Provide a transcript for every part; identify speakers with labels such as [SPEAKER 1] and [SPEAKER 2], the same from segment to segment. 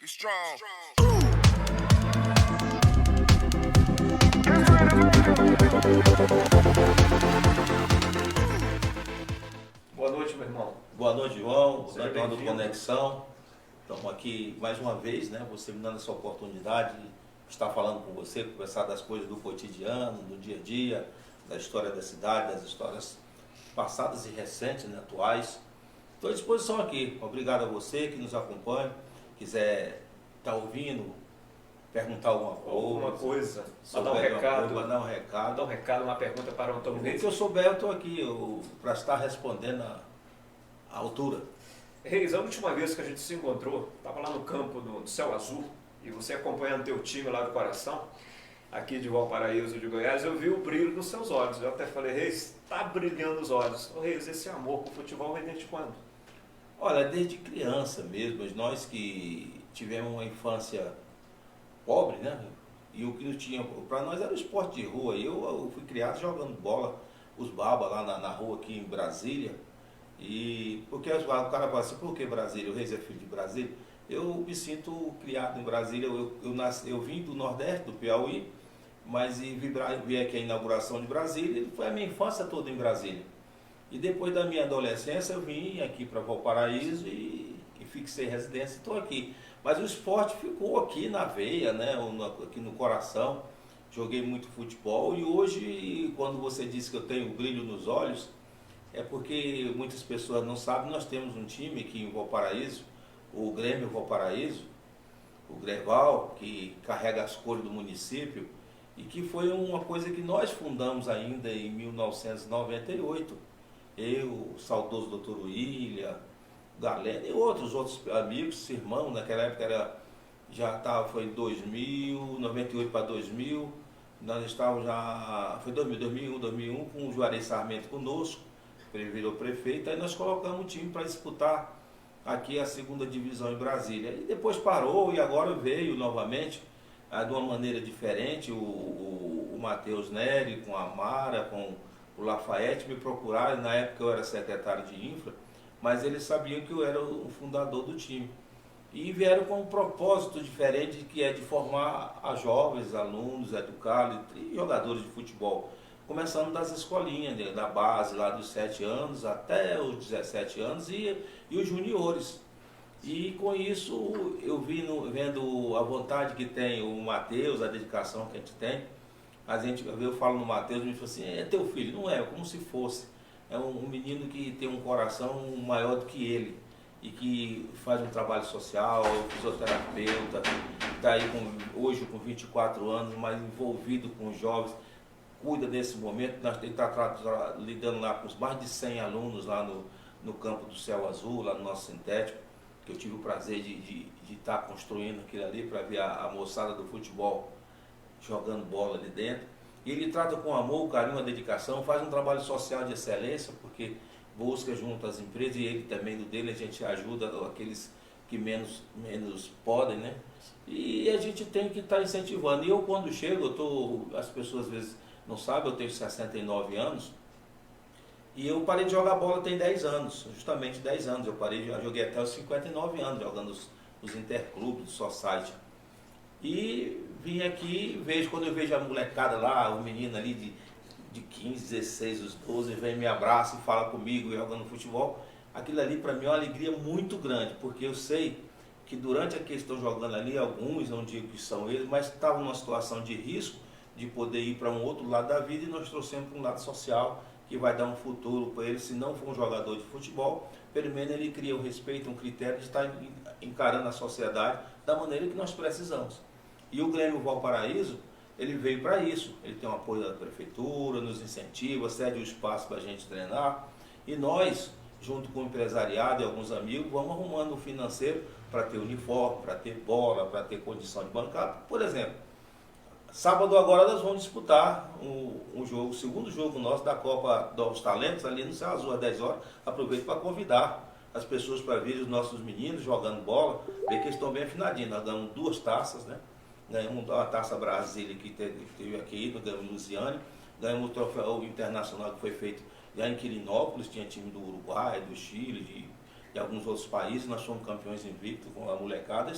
[SPEAKER 1] strong.
[SPEAKER 2] Boa noite, meu irmão.
[SPEAKER 3] Boa noite, João. Boa
[SPEAKER 2] Seja
[SPEAKER 3] noite,
[SPEAKER 2] bem-vindo.
[SPEAKER 3] Conexão. Estamos aqui mais uma vez, né? Você me dando essa oportunidade de estar falando com você, conversar das coisas do cotidiano, do dia a dia, da história da cidade, das histórias passadas e recentes, né? Atuais. Estou à disposição aqui. Obrigado a você que nos acompanha. Quiser estar ouvindo, perguntar
[SPEAKER 2] Alguma coisa,
[SPEAKER 3] souber
[SPEAKER 2] mandar um
[SPEAKER 3] de alguma
[SPEAKER 2] recado,
[SPEAKER 3] coisa, mandar um recado.
[SPEAKER 2] mandar um recado, uma pergunta para o Antônio
[SPEAKER 3] O
[SPEAKER 2] Reis.
[SPEAKER 3] que eu souber, eu estou aqui para estar respondendo à altura.
[SPEAKER 2] Reis, a última vez que a gente se encontrou, estava lá no campo do Céu Azul, e você acompanhando teu time lá do coração, aqui de Valparaíso de Goiás, eu vi o brilho nos seus olhos. Eu até falei, Reis, está brilhando os olhos. Ô Reis, esse amor por futebol vem desde quando?
[SPEAKER 3] Olha, desde criança mesmo, nós que tivemos uma infância pobre, né? E o que não tinha, para nós era o esporte de rua. Eu fui criado jogando bola, os babas lá na rua aqui em Brasília. E porque o cara fala assim, por que Brasília? O Reis é filho de Brasília. Eu me sinto criado em Brasília, eu vim do Nordeste, do Piauí, mas vi aqui a inauguração de Brasília, e foi a minha infância toda em Brasília. E depois da minha adolescência eu vim aqui para Valparaíso e fixei residência e estou aqui. Mas o esporte ficou aqui na veia, né? Aqui no coração. Joguei muito futebol e hoje, quando você disse que eu tenho brilho nos olhos, é porque muitas pessoas não sabem, nós temos um time aqui em Valparaíso, o Grêmio Valparaíso, o Greval, que carrega as cores do município, e que foi uma coisa que nós fundamos ainda em 1998. Eu, o saudoso Dr. William, Galena e outros amigos, irmãos, naquela época foi em 2000, 98 para 2000, nós estávamos foi 2001, com o Juarez Sarmento conosco, ele virou prefeito, aí nós colocamos o time para disputar aqui a segunda divisão em Brasília. E depois parou e agora veio novamente, de uma maneira diferente, o Matheus Neri com a Mara, com o Lafayette me procuraram, na época eu era secretário de infra, mas eles sabiam que eu era o fundador do time. E vieram com um propósito diferente, que é de formar a jovens, alunos, educar e jogadores de futebol. Começando das escolinhas, da base, lá dos 7 anos até os 17 anos e os juniores. E com isso eu vendo a vontade que tem o Matheus, a dedicação que a gente tem. Eu falo no Matheus, me fala assim, é teu filho, não é, como se fosse. É um menino que tem um coração maior do que ele e que faz um trabalho social, fisioterapeuta, está aí hoje com 24 anos, mas envolvido com os jovens, cuida desse momento. Nós estamos lidando lá com mais de 100 alunos lá no campo do Céu Azul, lá no nosso sintético, que eu tive o prazer de estar construindo aquilo ali para ver a moçada do futebol jogando bola ali dentro. E ele trata com amor, carinho, a dedicação, faz um trabalho social de excelência, porque busca junto às empresas, e ele também do dele, a gente ajuda aqueles que menos podem, né? E a gente tem que estar incentivando. E eu quando chego, as pessoas às vezes não sabem, eu tenho 69 anos, e eu parei de jogar bola tem 10 anos, justamente 10 anos. Eu joguei até os 59 anos, jogando os interclubes, do society. E vim aqui, quando eu vejo a molecada lá, o menino ali de 15, 16, os 12, vem, me abraça e fala comigo, jogando futebol. Aquilo ali para mim é uma alegria muito grande, porque eu sei que durante a que estão jogando ali, alguns, não digo que são eles, mas estavam numa situação de risco de poder ir para um outro lado da vida, e nós trouxemos para um lado social que vai dar um futuro para ele. Se não for um jogador de futebol, pelo menos ele cria um respeito, um critério de estar encarando a sociedade da maneira que nós precisamos. E o Grêmio Valparaíso, ele veio para isso. Ele tem o apoio da prefeitura, nos incentiva, cede o espaço para a gente treinar. E nós, junto com o empresariado e alguns amigos, vamos arrumando o financeiro para ter uniforme, para ter bola, para ter condição de bancar. Por exemplo, sábado agora nós vamos disputar o segundo jogo nosso da Copa dos Talentos, ali no Céu Azul, às 10 horas. Aproveito para convidar as pessoas para verem os nossos meninos jogando bola, ver que eles estão bem afinadinhos. Nós damos 2 taças, né? Ganhamos uma Taça Brasília que teve aqui, ganhamos em Lusiânia, ganhamos o troféu internacional que foi feito já em Quirinópolis, tinha time do Uruguai, do Chile, de alguns outros países, nós somos campeões invictos com a molecada,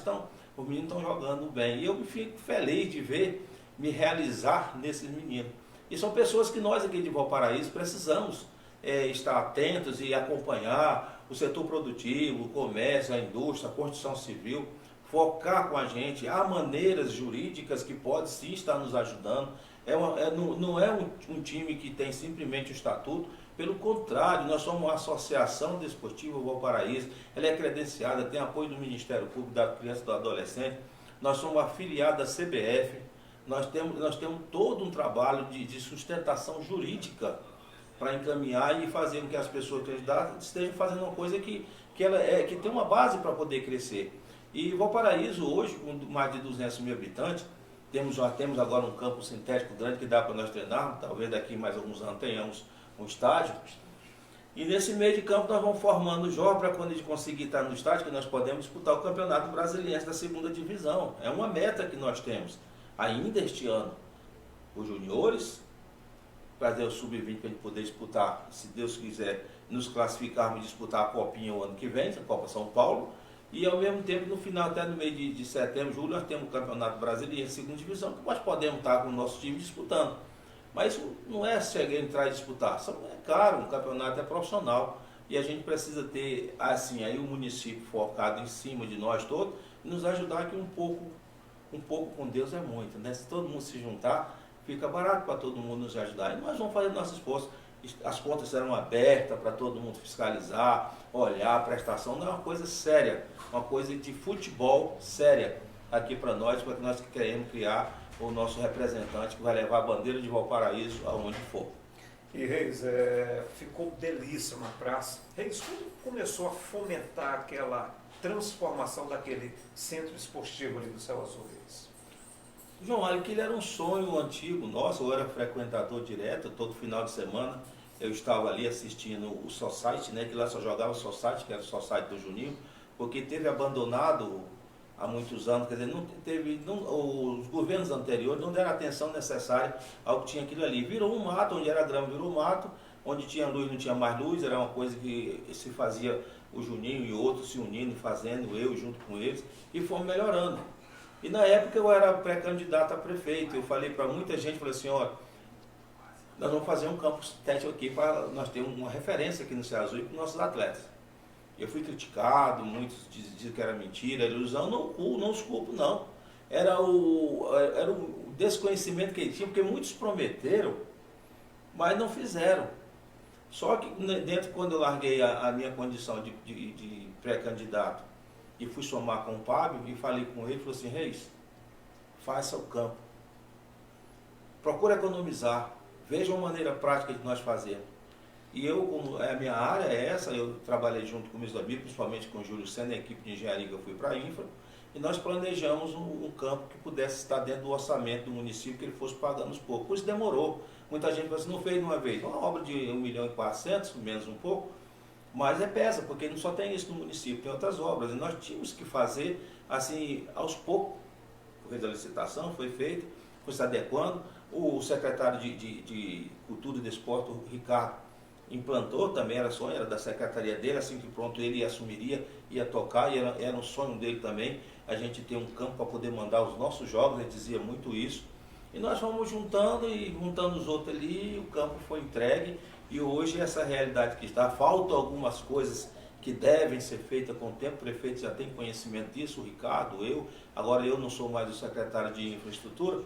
[SPEAKER 3] os meninos estão jogando bem. E eu fico feliz de ver, me realizar nesses meninos. E são pessoas que nós aqui de Valparaíso precisamos estar atentos e acompanhar o setor produtivo, o comércio, a indústria, a construção civil, focar com a gente. Há maneiras jurídicas que podem sim estar nos ajudando. Não é um time que tem simplesmente o estatuto, pelo contrário, nós somos uma associação desportiva Valparaíso, ela é credenciada, tem apoio do Ministério Público da Criança e do Adolescente, nós somos afiliados à CBF, nós temos todo um trabalho de sustentação jurídica para encaminhar e fazer com que as pessoas candidatas estejam fazendo uma coisa que tem uma base para poder crescer. E Valparaíso hoje, com mais de 200 mil habitantes, já temos agora um campo sintético grande que dá para nós treinarmos, talvez daqui mais alguns anos tenhamos um estádio. E nesse meio de campo nós vamos formando jovens para quando a gente conseguir estar no estádio, que nós podemos disputar o Campeonato Brasiliense da segunda divisão. É uma meta que nós temos ainda este ano. Os juniores, fazer o sub-20 para a gente poder disputar, se Deus quiser, nos classificarmos e disputar a Copinha o ano que vem, a Copa São Paulo. E ao mesmo tempo, no final, até no mês de setembro, julho, nós temos o Campeonato Brasileiro, segunda divisão, que nós podemos estar com o nosso time disputando. Mas isso não é chegar, entrar e disputar. É caro, um campeonato é profissional. E a gente precisa ter, assim, aí o município focado em cima de nós todos, e nos ajudar que um pouco com Deus é muito, né? Se todo mundo se juntar, fica barato para todo mundo nos ajudar. E nós vamos fazer nosso esforço. As contas serão abertas para todo mundo fiscalizar, olhar a prestação. Não é uma coisa séria, uma coisa de futebol séria aqui para nós, porque nós queremos criar o nosso representante que vai levar a bandeira de Valparaíso aonde for.
[SPEAKER 2] E Reis, ficou belíssima a praça. Reis, quando começou a fomentar aquela transformação daquele centro esportivo ali do Céu Azul, Reis?
[SPEAKER 3] João, aquele era um sonho antigo nosso, eu era frequentador direto, todo final de semana eu estava ali assistindo o Society, né, que lá só jogava o Society, que era o Society do Juninho, porque teve abandonado há muitos anos, quer dizer, os governos anteriores não deram a atenção necessária ao que tinha aquilo ali. Virou um mato, onde era grama virou mato, onde tinha luz não tinha mais luz, era uma coisa que se fazia o Juninho e outros se unindo, fazendo, eu junto com eles, e fomos melhorando. E na época eu era pré-candidato a prefeito, eu falei para muita gente, falei assim, olha, nós vamos fazer um campo sintético aqui para nós termos uma referência aqui no Céu Azul e para os nossos atletas. Eu fui criticado, muitos diziam que era mentira, ilusão, não os culpo não. Era o desconhecimento que ele tinha, porque muitos prometeram, mas não fizeram. Só que dentro, quando eu larguei a minha condição de pré-candidato e fui somar com o Fábio e falei com ele, falou assim, Reis, faça o campo. Procura economizar, veja uma maneira prática de nós fazermos. E eu, como a minha área é essa, eu trabalhei junto com meus amigos, principalmente com o Júlio Senna, a equipe de engenharia que eu fui para a Infra, e nós planejamos um campo que pudesse estar dentro do orçamento do município, que ele fosse pagando os poucos. Por isso demorou. Muita gente falou assim, não fez de uma vez. Uma obra de 1.400.000, menos um pouco, mas pesa, porque não só tem isso no município, tem outras obras. E nós tínhamos que fazer, assim, aos poucos. A licitação foi feita, foi se adequando. O secretário de Cultura e Desporto, o Ricardo, implantou também, era da secretaria dele, assim que pronto ele assumiria, ia tocar, e era um sonho dele também, a gente ter um campo para poder mandar os nossos jogos, ele dizia muito isso, e nós fomos juntando os outros ali, e o campo foi entregue, e hoje essa realidade que está, faltam algumas coisas que devem ser feitas com o tempo, o prefeito já tem conhecimento disso, o Ricardo, agora eu não sou mais o secretário de infraestrutura,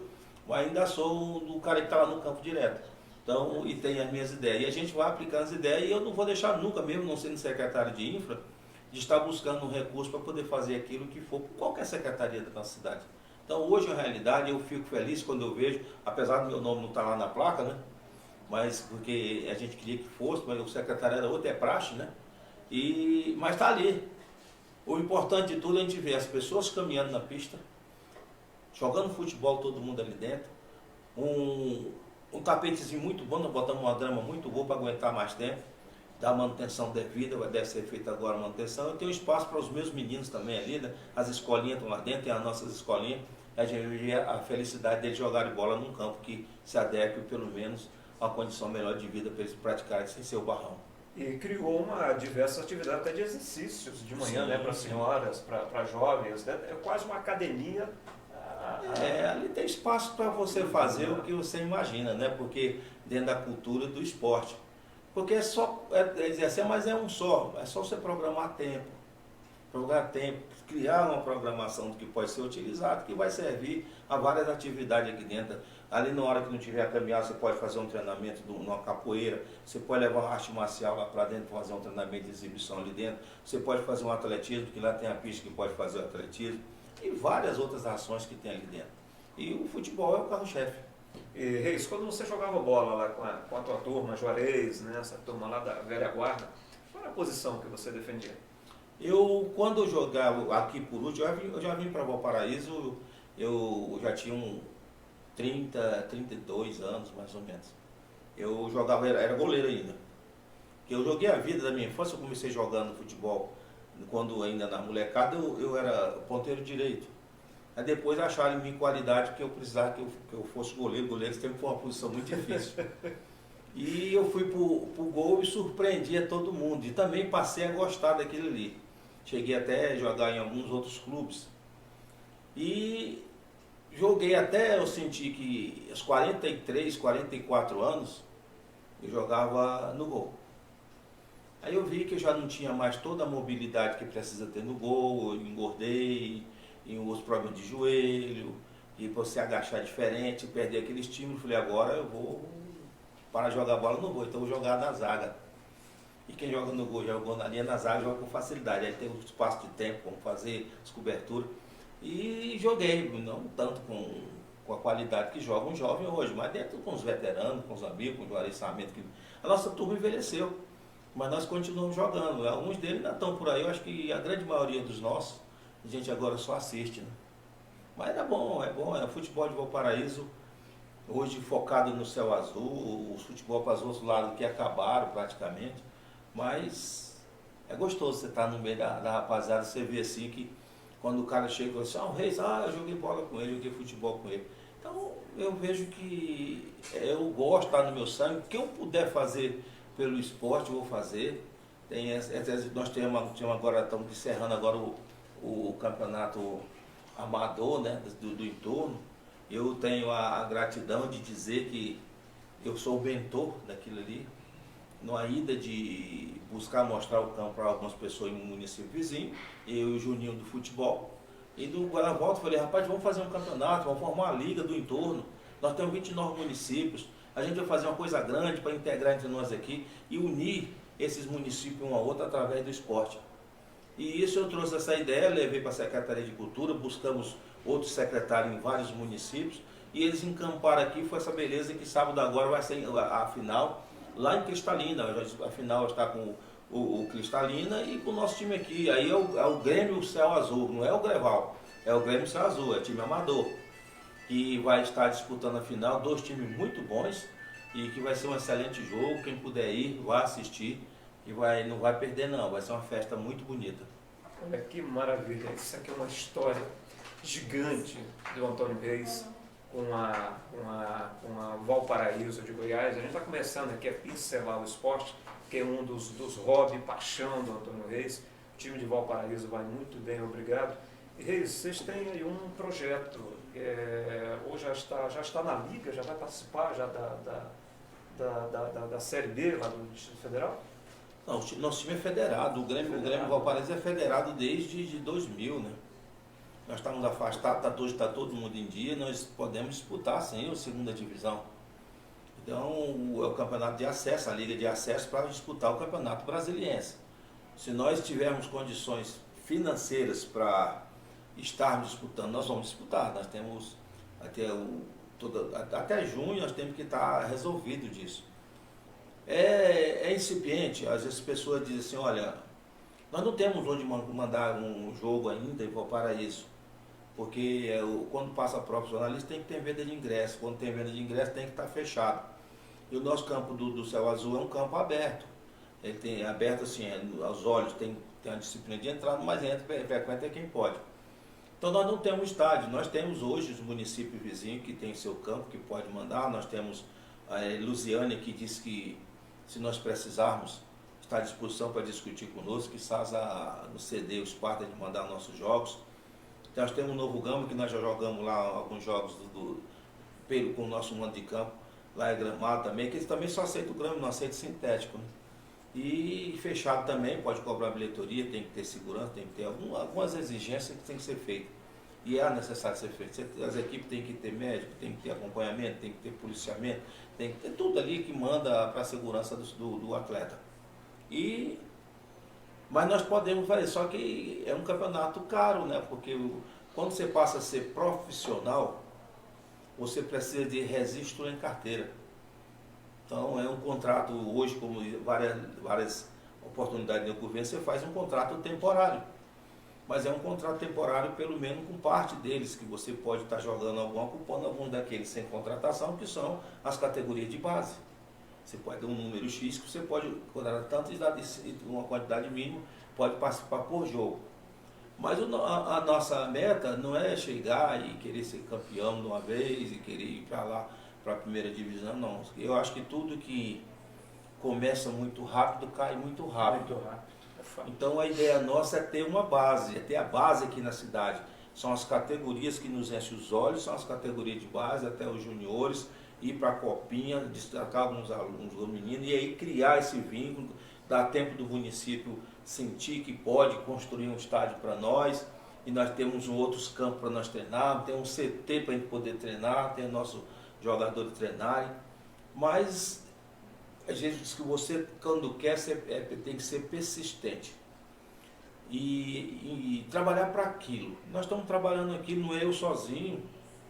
[SPEAKER 3] mas ainda sou do cara que está lá no campo direto. Então, e tem as minhas ideias. E a gente vai aplicando as ideias e eu não vou deixar nunca, mesmo não sendo secretário de infra, de estar buscando um recurso para poder fazer aquilo que for por qualquer secretaria da nossa cidade. Então, hoje, na realidade, eu fico feliz quando eu vejo, apesar do meu nome não estar lá na placa, né? Mas porque a gente queria que fosse, mas o secretário era outro, é praxe, né? Mas está ali. O importante de tudo é a gente ver as pessoas caminhando na pista, jogando futebol, todo mundo ali dentro, um tapetezinho muito bom, nós botamos uma grama muito boa para aguentar mais tempo, dar manutenção devida, deve ser feita agora a manutenção. Eu tenho espaço para os meus meninos também ali, né? As escolinhas estão lá dentro, tem as nossas escolinhas, a felicidade deles jogarem bola num campo que se adeque pelo menos a uma condição melhor de vida para eles praticarem sem ser o barrão.
[SPEAKER 2] E criou diversas atividades até de exercícios de manhã,
[SPEAKER 3] Sim,
[SPEAKER 2] né, para
[SPEAKER 3] sim.
[SPEAKER 2] senhoras, para jovens, né? É quase uma academia.
[SPEAKER 3] Ali tem espaço para você fazer o que você imagina, né? Porque dentro da cultura do esporte. Porque mas é é só você programar tempo, criar uma programação que pode ser utilizada, que vai servir a várias atividades aqui dentro. Ali na hora que não tiver a caminhar, você pode fazer um treinamento numa capoeira, você pode levar uma arte marcial lá para dentro, fazer um treinamento de exibição ali dentro, você pode fazer um atletismo, que lá tem a pista que pode fazer o atletismo, e várias outras ações que tem ali dentro. E o futebol é o carro-chefe.
[SPEAKER 2] E, Reis, quando você jogava bola lá com a tua turma, Juarez, né, essa turma lá da velha guarda, qual era a posição que você defendia?
[SPEAKER 3] Quando eu jogava aqui por último, eu já vim para Valparaíso, eu já tinha 32 anos mais ou menos. Eu jogava, era goleiro ainda. Eu joguei a vida da minha infância, eu comecei jogando futebol quando ainda na molecada eu era ponteiro direito. Aí depois acharam em mim qualidade que eu precisava que eu fosse goleiro. Goleiro sempre foi uma posição muito difícil. E eu fui pro gol e surpreendia todo mundo. E também passei a gostar daquilo ali. Cheguei até a jogar em alguns outros clubes. E joguei até eu senti que aos 43, 44 anos, eu jogava no gol. Aí eu vi que eu já não tinha mais toda a mobilidade que precisa ter no gol, eu engordei, e os problemas de joelho, e você agachar diferente, perder aquele estímulo. Falei, agora eu vou para jogar bola no gol, então eu vou jogar na zaga. E quem joga no gol, jogou na linha na zaga, joga com facilidade. Aí tem um espaço de tempo, como fazer as coberturas. E joguei, não tanto com a qualidade que joga um jovem hoje, mas dentro com os veteranos, com os amigos, com o Juarez Sarmento. A nossa turma envelheceu, mas nós continuamos jogando. Alguns deles ainda estão por aí, eu acho que a grande maioria dos nossos, a gente agora só assiste, né? Mas é bom, é futebol de Valparaíso, hoje focado no céu azul, os futebol para os outros lados que acabaram praticamente, mas é gostoso você estar no meio da rapaziada, você vê assim que quando o cara chega e fala assim, o Reis, eu joguei bola com ele, joguei futebol com ele. Então eu vejo que eu gosto, está no meu sangue, o que eu puder fazer pelo esporte eu vou fazer. Nós temos agora, estamos encerrando agora o campeonato amador, né, do entorno. Eu tenho a gratidão de dizer que eu sou o mentor daquilo ali, numa ida de buscar mostrar o campo para algumas pessoas em um município vizinho, eu e o Juninho do futebol. E na volta eu falei, rapaz, vamos fazer um campeonato, vamos formar uma liga do entorno. Nós temos 29 municípios, a gente vai fazer uma coisa grande para integrar entre nós aqui e unir esses municípios um ao outro através do esporte. E isso eu trouxe essa ideia, levei para a Secretaria de Cultura, buscamos outros secretários em vários municípios e eles encamparam aqui, foi essa beleza que sábado agora vai ser a final lá em Cristalina. A final está com o Cristalina e com o nosso time aqui. Aí é o Grêmio Céu Azul, não é o Greval, é o Grêmio Céu Azul, é time amador. Que vai estar disputando a final, dois times muito bons e que vai ser um excelente jogo. Quem puder ir, vá assistir. E não vai perder não, vai ser uma festa muito bonita.
[SPEAKER 2] Olha que maravilha, isso aqui é uma história gigante do Antônio Reis com a Valparaíso de Goiás. A gente está começando aqui a pincelar o esporte, que é um dos hobbies, paixão do Antônio Reis. O time de Valparaíso vai muito bem, obrigado. E Reis, vocês têm aí um projeto, ou já está na Liga, já vai participar já da Série B lá do Distrito Federal?
[SPEAKER 3] Não, nosso time é federado, o Grêmio Valparaíso é federado desde 2000, né? Nós estamos afastados, está todo mundo em dia, nós podemos disputar sim a segunda divisão. Então é o campeonato de acesso, a liga de acesso para disputar o campeonato brasiliense. Se nós tivermos condições financeiras para estarmos disputando, nós vamos disputar. Nós temos até junho nós temos que estar resolvido disso. É incipiente, às vezes as pessoas dizem assim, olha, nós não temos onde mandar um jogo ainda e para isso, porque quando passa profissionalista tem que ter venda de ingresso, quando tem venda de ingresso tem que estar fechado. E o nosso campo do Céu Azul é um campo aberto, ele tem aberto assim, aos olhos, tem uma disciplina de entrada, mas frequenta quem pode. Então nós não temos estádio, nós temos hoje os municípios vizinhos que tem seu campo, que pode mandar, nós temos a Lusiânia que diz que se nós precisarmos, está à disposição para discutir conosco, que Sasa nos ceder o espaço de mandar nossos jogos. Nós temos um novo Gama, que nós já jogamos lá alguns jogos com o nosso mando de campo, lá é gramado também, que eles também só aceitam o grama, não aceitam sintético. Né? E fechado também, pode cobrar bilheteria, tem que ter segurança, tem que ter algumas exigências que tem que ser feitas. E é necessário ser feito. As equipes têm que ter médico, tem que ter acompanhamento, tem que ter policiamento, tem que ter tudo ali que manda para a segurança do atleta. Mas nós podemos fazer, só que é um campeonato caro, né? Porque quando você passa a ser profissional, você precisa de registro em carteira. Então é um contrato, hoje, como várias oportunidades de governo, você faz um contrato temporário. Mas é um contrato temporário, pelo menos com parte deles, que você pode estar jogando ocupando algum daqueles sem contratação, que são as categorias de base. Você pode ter um número X que você pode contratar tanto e uma quantidade mínima, pode participar por jogo. Mas a nossa meta não é chegar e querer ser campeão de uma vez e querer ir para lá, para a primeira divisão, não. Eu acho que tudo que começa muito rápido, cai muito rápido.
[SPEAKER 2] Muito rápido.
[SPEAKER 3] Então a ideia nossa é ter uma base, é ter a base aqui na cidade. São as categorias que nos enchem os olhos, são as categorias de base, até os juniores, ir para a copinha, destacar alguns alunos, os meninos, e aí criar esse vínculo, dar tempo do município sentir que pode construir um estádio para nós, e nós temos outros campos para nós treinar, tem um CT para a gente poder treinar, tem nossos jogadores treinarem, mas a gente diz que você, quando quer, tem que ser persistente e trabalhar para aquilo. Nós estamos trabalhando aqui, não é eu sozinho,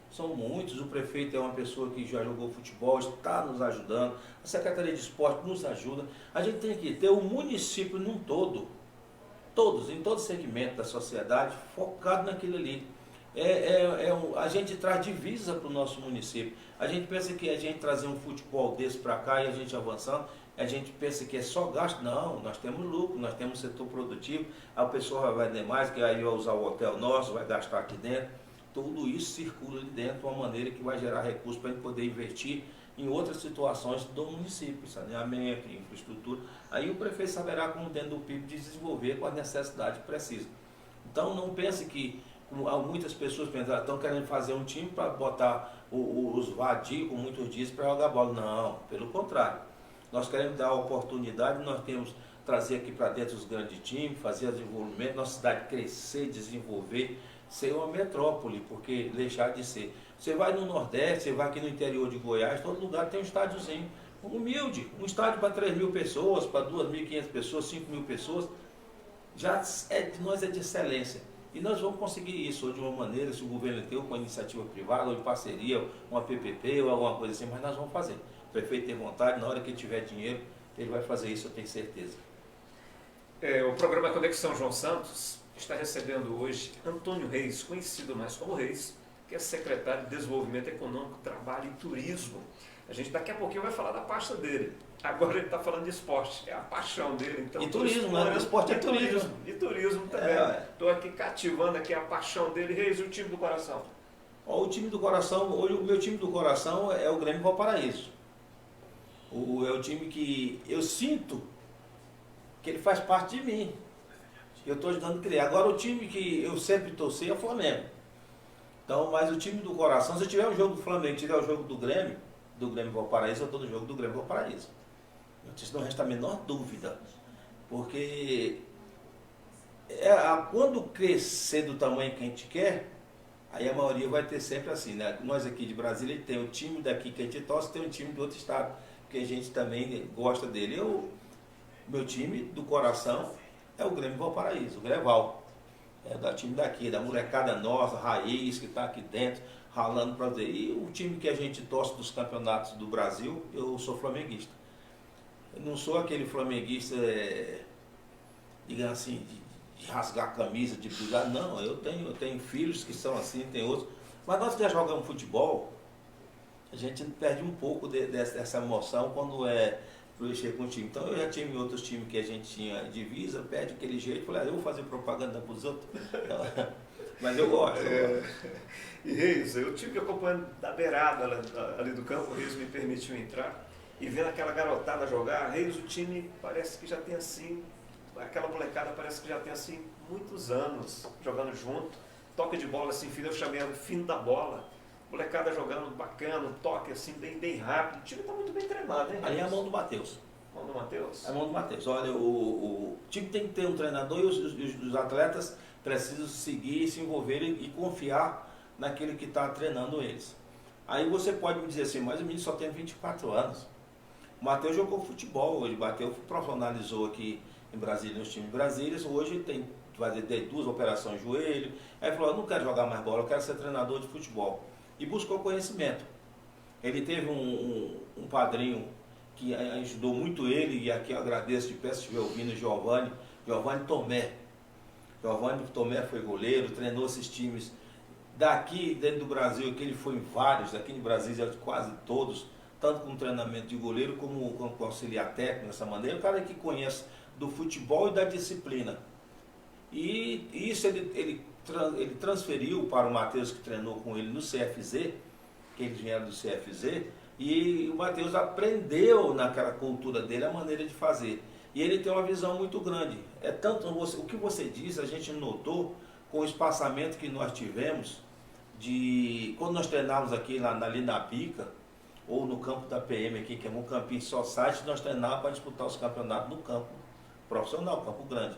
[SPEAKER 3] são muitos. O prefeito é uma pessoa que já jogou futebol, está nos ajudando, a Secretaria de Esporte nos ajuda. A gente tem que ter o município num todo, em todo segmento da sociedade, focado naquilo ali. A gente traz divisa para o nosso município. A gente pensa que a gente trazer um futebol desse para cá e a gente avançando, a gente pensa que é só gasto. Não, nós temos lucro, nós temos setor produtivo, a pessoa vai vender mais, que aí vai usar o hotel nosso, vai gastar aqui dentro. Tudo isso circula ali dentro de uma maneira que vai gerar recursos para a gente poder investir em outras situações do município, saneamento, infraestrutura. Aí o prefeito saberá, como dentro do PIB, desenvolver com a necessidade que precisa. Então não pense que, como muitas pessoas pensam, estão querendo fazer um time para botar os vadios com muitos dias para jogar bola. Não, pelo contrário. Nós queremos dar a oportunidade, nós temos trazer aqui para dentro os grandes times, fazer desenvolvimento, nossa cidade crescer, desenvolver, ser uma metrópole, porque deixar de ser. Você vai no Nordeste, você vai aqui no interior de Goiás, todo lugar tem um estádiozinho humilde, um estádio para 3.000 pessoas, para 2.500 pessoas, 5.000 pessoas, nós é de excelência. E nós vamos conseguir isso, ou de uma maneira, se o governo tem, ou com a iniciativa privada, ou em parceria, uma PPP, ou alguma coisa assim, mas nós vamos fazer. O prefeito tem vontade, na hora que ele tiver dinheiro, ele vai fazer isso, eu tenho certeza.
[SPEAKER 2] O programa Conexão João Santos está recebendo hoje Antônio Reis, conhecido mais como Reis, que é secretário de Desenvolvimento Econômico, Trabalho e Turismo. A gente daqui a pouquinho vai falar da pasta dele. Agora ele está falando de esporte, é a paixão dele. Então,
[SPEAKER 3] e turismo, né? O esporte é turismo.
[SPEAKER 2] E turismo também. Estou aqui cativando aqui a paixão dele. Reis, o time do coração.
[SPEAKER 3] O time do coração, hoje o meu time do coração é o Grêmio Valparaíso. É o time que eu sinto que ele faz parte de mim. Eu estou ajudando a criar. Agora o time que eu sempre torci é o Flamengo. Então, mas o time do coração, se tiver um jogo do Flamengo, tiver o jogo do Grêmio Valparaíso, eu estou no jogo do Grêmio Valparaíso. Não resta a menor dúvida. Porque quando crescer do tamanho que a gente quer, aí a maioria vai ter sempre assim, né? Nós aqui de Brasília tem o time daqui que a gente torce, tem um time do outro estado, que a gente também gosta dele. Meu time do coração é o Grêmio Valparaíso, o Greval. É do time daqui, da molecada nossa, raiz, que está aqui dentro, ralando para ver. E o time que a gente torce dos campeonatos do Brasil, eu sou flamenguista. Eu não sou aquele flamenguista, digamos assim, de rasgar a camisa, de brigar. Não, eu tenho filhos que são assim, tem outros. Mas nós que já jogamos futebol, a gente perde um pouco dessa emoção quando mexer com o time. Então eu já tive outros times que a gente tinha divisa, perde aquele jeito, falei, eu vou fazer propaganda para os outros. Mas eu gosto.
[SPEAKER 2] E Reis, o time que acompanha da beirada ali do campo, o Reis me permitiu entrar. e vendo aquela garotada jogar, Reis, o time parece que já tem assim, aquela molecada parece que já tem assim muitos anos jogando junto, toque de bola assim, eu chamei o fino da bola, molecada jogando bacana, um toque assim bem rápido, o time está muito bem treinado, hein?
[SPEAKER 3] Ali é a mão do Matheus.
[SPEAKER 2] Mão do Matheus?
[SPEAKER 3] É a mão do Matheus. Olha, o time tem que ter um treinador e os atletas precisam seguir, se envolverem e confiar naquele que está treinando eles. Aí você pode me dizer assim, mas o menino só tem 24 anos. O Matheus jogou futebol hoje, o Matheus profissionalizou aqui em Brasília, nos times de Brasília, hoje tem fazer 2 operações de joelho. Aí falou, eu não quero jogar mais bola, eu quero ser treinador de futebol. E buscou conhecimento. Ele teve um padrinho que ajudou muito ele, e aqui eu agradeço de pé se estiver ouvindo, Giovanni Tomé. Giovanni Tomé foi goleiro, treinou esses times daqui, dentro do Brasil, que ele foi em vários, aqui no Brasil quase todos, tanto com treinamento de goleiro como com auxiliar técnico, dessa maneira, o cara que conhece do futebol e da disciplina. E isso ele transferiu para o Matheus, que treinou com ele no CFZ, que eles vieram do CFZ, e o Matheus aprendeu naquela cultura dele a maneira de fazer. E ele tem uma visão muito grande. É tanto o que você diz, a gente notou com o espaçamento que nós tivemos de quando nós treinávamos aqui ali na Pica, ou no campo da PM aqui, que é um campinho só site, nós treinávamos para disputar os campeonatos no campo profissional, campo grande.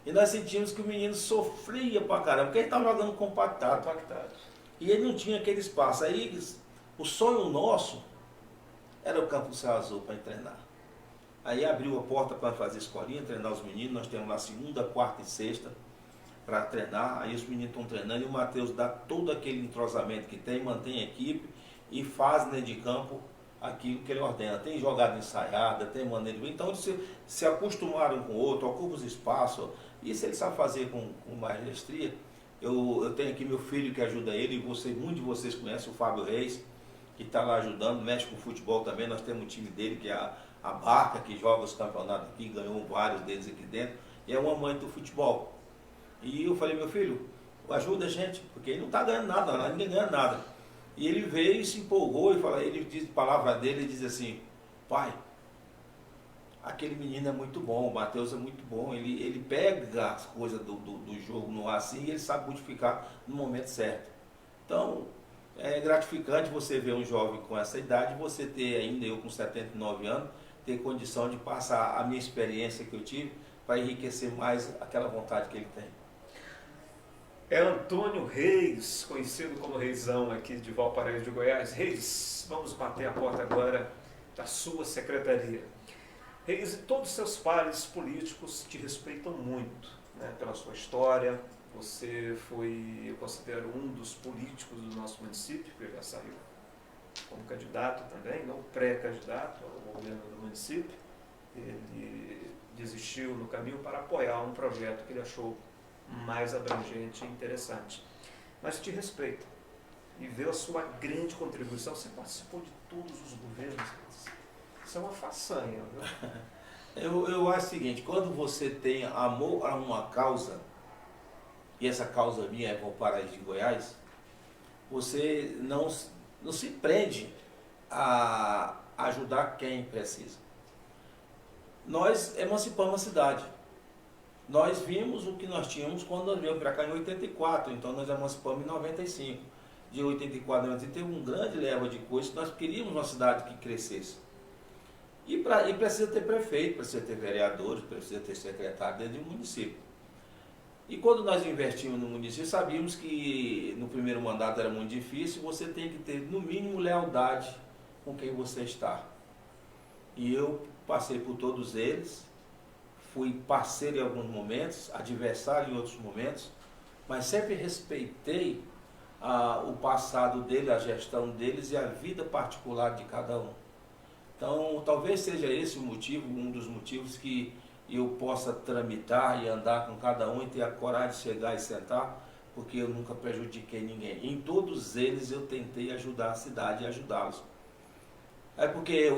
[SPEAKER 3] E nós sentimos que o menino sofria pra caramba, porque ele estava jogando compactado. E ele não tinha aquele espaço. Aí o sonho nosso era o Campo Céu Azul para treinar. Aí abriu a porta para fazer escolinha, treinar os meninos. Nós temos lá segunda, quarta e sexta para treinar. Aí os meninos estão treinando e o Matheus dá todo aquele entrosamento que tem, mantém a equipe e faz dentro de campo aquilo que ele ordena. Tem jogada ensaiada, tem maneira de... Então eles se acostumaram com o outro, ocupam os espaços. Isso ele sabe fazer com maestria. Eu tenho aqui meu filho que ajuda ele, e muitos de vocês conhecem o Fábio Reis, que está lá ajudando, mexe com futebol também. Nós temos um time dele, que é a Barca, que joga os campeonatos aqui, ganhou vários deles aqui dentro, e é uma mãe do futebol. E eu falei, meu filho, ajuda a gente, porque ele não está ganhando nada, ninguém ganha nada. E ele veio e se empolgou, ele diz, a palavra dele, ele diz assim, pai, aquele menino é muito bom, o Matheus é muito bom, ele pega as coisas do jogo no ar assim, e ele sabe modificar no momento certo. Então, é gratificante você ver um jovem com essa idade, você ter ainda, eu com 79 anos, ter condição de passar a minha experiência que eu tive para enriquecer mais aquela vontade que ele tem.
[SPEAKER 2] É Antônio Reis, conhecido como Reizão aqui de Valparaíso de Goiás. Reis, vamos bater a porta agora da sua secretaria. Reis, todos os seus pares políticos te respeitam muito, né, pela sua história. Você foi, eu considero, um dos políticos do nosso município, que já saiu como candidato também, não pré-candidato ao governo do município. Ele desistiu no caminho para apoiar um projeto que ele achou mais abrangente e interessante. Mas te respeito e vê a sua grande contribuição. Você participou de todos os governos. Isso é uma façanha, viu?
[SPEAKER 3] Eu acho o seguinte, quando você tem amor a uma causa, e essa causa minha é Valparaíso de Goiás, você não se prende a ajudar quem precisa. Nós emancipamos a cidade. Nós vimos o que nós tínhamos quando nós viemos para cá em 84, então nós emancipamos em 95. De 84 a 95 teve um grande leva de coisas, nós queríamos uma cidade que crescesse. E precisa ter prefeito, precisa ter vereadores, precisa ter secretário dentro do município. E quando nós investimos no município, sabíamos que no primeiro mandato era muito difícil, você tem que ter, no mínimo, lealdade com quem você está. E eu passei por todos eles, fui parceiro em alguns momentos, adversário em outros momentos, mas sempre respeitei o passado dele, a gestão deles e a vida particular de cada um. Então, talvez seja esse o motivo, um dos motivos que eu possa tramitar e andar com cada um e ter a coragem de chegar e sentar, porque eu nunca prejudiquei ninguém. Em todos eles eu tentei ajudar a cidade e ajudá-los. É porque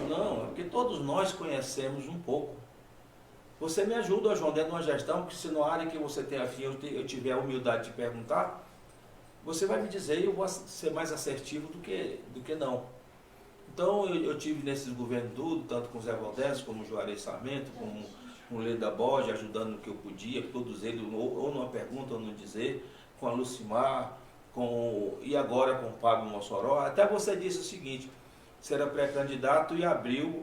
[SPEAKER 3] não, é porque todos nós conhecemos um pouco. Você me ajuda, João, dentro de uma gestão, porque se na área que você tem afim eu tiver a humildade de perguntar, você vai me dizer e eu vou ser mais assertivo do que não. Então eu tive nesses governos tudo, tanto com o Zé Valdez, como o Juarez Sarmento, como com o Leda Borges, ajudando no que eu podia, todos eles, ou numa pergunta ou no dizer, com a Lucimar, e agora com o Pablo Mossoró. Até você disse o seguinte, você era pré-candidato e abriu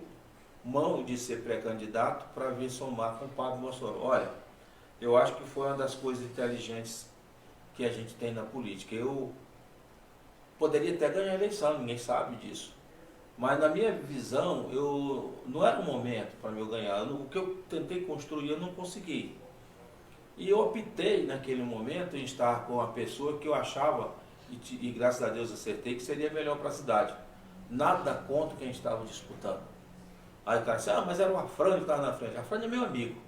[SPEAKER 3] mão de ser pré-candidato para vir somar com o Pablo Mossoró. Olha, eu acho que foi uma das coisas inteligentes que a gente tem na política. Eu poderia até ganhar a eleição, ninguém sabe disso. Mas na minha visão, não era o momento para eu ganhar. O que eu tentei construir, eu não consegui. E eu optei naquele momento em estar com uma pessoa que eu achava, e graças a Deus acertei, que seria melhor para a cidade. Nada contra quem estava disputando. Aí o cara disse, mas era o Afrânio que estava na frente. Afrânio é meu amigo.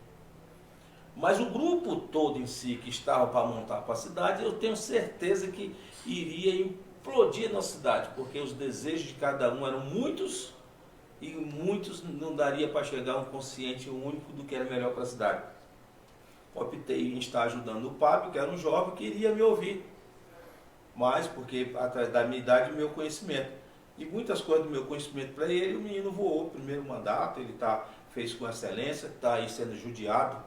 [SPEAKER 3] Mas o grupo todo em si que estava para montar para a cidade, eu tenho certeza que iria implodir na cidade, porque os desejos de cada um eram muitos e muitos não daria para chegar a um consciente único do que era melhor para a cidade. Optei em estar ajudando o Pablo, que era um jovem que iria me ouvir, mas porque atrás da minha idade e meu conhecimento. E muitas coisas do meu conhecimento para ele, o menino voou o primeiro mandato, ele fez com excelência, está aí sendo judiado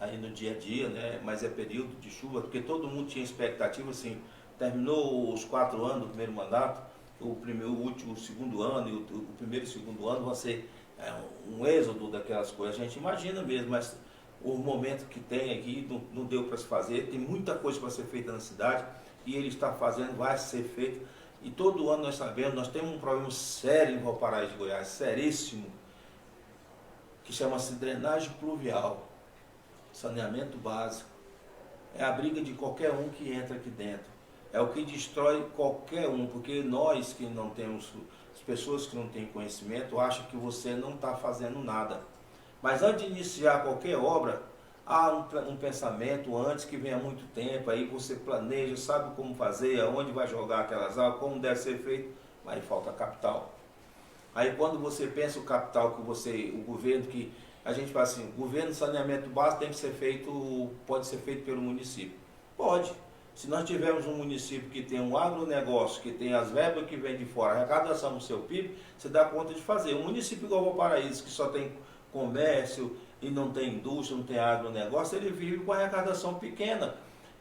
[SPEAKER 3] aí no dia a dia, né? Mas é período de chuva, porque todo mundo tinha expectativa assim, terminou os 4 anos do primeiro mandato, o último, o segundo ano e o primeiro e o segundo ano vão ser um êxodo daquelas coisas, a gente imagina mesmo, mas o momento que tem aqui não deu para se fazer, tem muita coisa para ser feita na cidade e ele está fazendo, vai ser feito. E todo ano nós sabemos, nós temos um problema sério em Valparaíso de Goiás, seríssimo, que chama-se drenagem pluvial, saneamento básico. É a briga de qualquer um que entra aqui dentro. É o que destrói qualquer um, porque nós que não temos, as pessoas que não têm conhecimento, acham que você não está fazendo nada. Mas antes de iniciar qualquer obra, há um pensamento antes que vem há muito tempo, aí você planeja, sabe como fazer, aonde vai jogar aquelas águas, como deve ser feito, mas falta capital. Aí quando você pensa o capital que o governo que, a gente fala assim, o governo de saneamento básico tem que ser feito, pode ser feito pelo município. Pode. Se nós tivermos um município que tem um agronegócio, que tem as verbas que vêm de fora, arrecadação no seu PIB, você dá conta de fazer. Um município igual Valparaíso, que só tem comércio e não tem indústria, não tem agronegócio, ele vive com arrecadação pequena.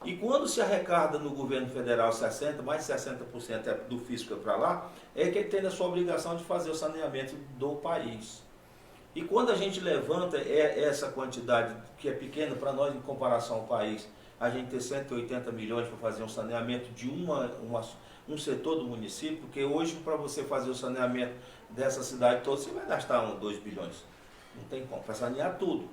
[SPEAKER 3] E quando se arrecada no governo federal 60%, mais de 60% do fisco para lá, é que ele tem a sua obrigação de fazer o saneamento do país. E quando a gente levanta essa quantidade que é pequena para nós em comparação ao país, a gente ter 180 milhões para fazer um saneamento de um setor do município, porque hoje para você fazer o saneamento dessa cidade toda, você vai gastar 2 bilhões. Não tem como, para sanear tudo.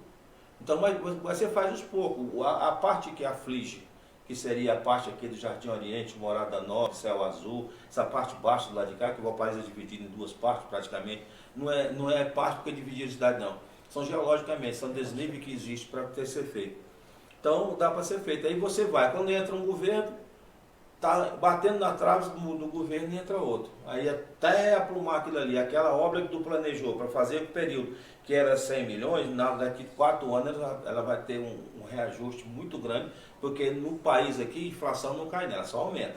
[SPEAKER 3] Então, mas você faz os poucos. A parte que aflige, que seria a parte aqui do Jardim Oriente, Morada Nova, Céu Azul, essa parte baixa do lado de cá, que o Valparaíso é dividido em 2 partes praticamente, não é parte porque dividir a cidade não. São geologicamente, são desníveis que existem para ter ser feito. Então dá para ser feito. Aí você vai, quando entra um governo, está batendo na trave do governo e entra outro. Aí até aprumar aquilo ali, aquela obra que tu planejou para fazer o período que era 100 milhões, daqui 4 anos ela vai ter um reajuste muito grande, porque no país aqui a inflação não cai nela, só aumenta.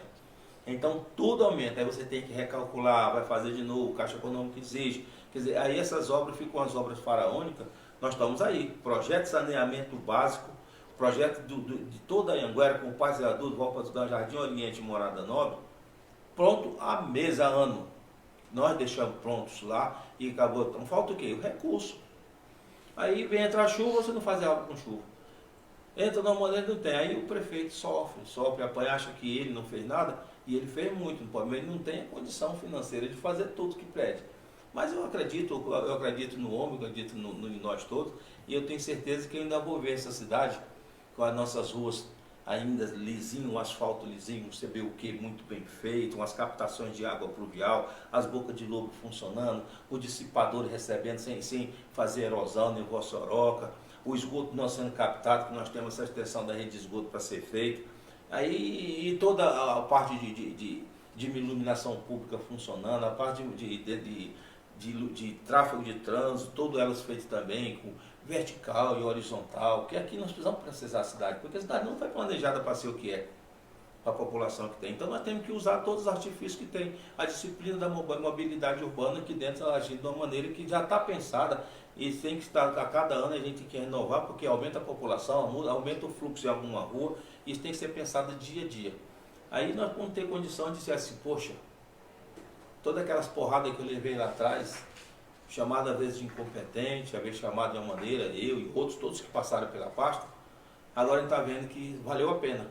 [SPEAKER 3] Então tudo aumenta, aí você tem que recalcular, vai fazer de novo, Caixa Econômica exige. Quer dizer, aí essas obras ficam as obras faraônicas, nós estamos aí, projeto de saneamento básico, projeto de toda a Anhanguera, com Paz e Adulto, Volta do Jardim Oriente e Morada Nova, pronto há mês, há ano. Nós deixamos prontos lá e acabou. Então falta o quê? O recurso. Aí vem entrar a chuva, você não faz a obra com chuva. Entra na maneira não tem. Aí o prefeito sofre, apanha, acha que ele não fez nada, e ele fez muito, mas ele não tem a condição financeira de fazer tudo que pede. Mas eu acredito no homem, eu acredito em nós todos, e eu tenho certeza que eu ainda vou ver essa cidade com as nossas ruas ainda lisinho, um asfalto lisinho, um CBUQ muito bem feito, umas captações de água pluvial, as bocas de lobo funcionando, o dissipador recebendo sem fazer erosão nem roçoroca, o esgoto não sendo captado, que nós temos essa extensão da rede de esgoto para ser feita, aí e toda a parte de iluminação pública funcionando, a parte de tráfego de trânsito, todas elas feitas também com vertical e horizontal, que aqui nós precisamos precisar da cidade, porque a cidade não foi planejada para ser o que é. para a população que tem. Então nós temos que usar todos os artifícios que tem. A disciplina da mobilidade urbana aqui dentro agindo de uma maneira que já está pensada e tem que estar, a cada ano a gente tem que renovar, porque aumenta a população, aumenta o fluxo em alguma rua, isso tem que ser pensado dia a dia. Aí nós vamos ter condição de dizer assim, poxa, todas aquelas porradas que eu levei lá atrás, chamado às vezes de incompetente, às vezes chamado de uma maneira, eu e outros, todos que passaram pela pasta, agora a gente está vendo que valeu a pena.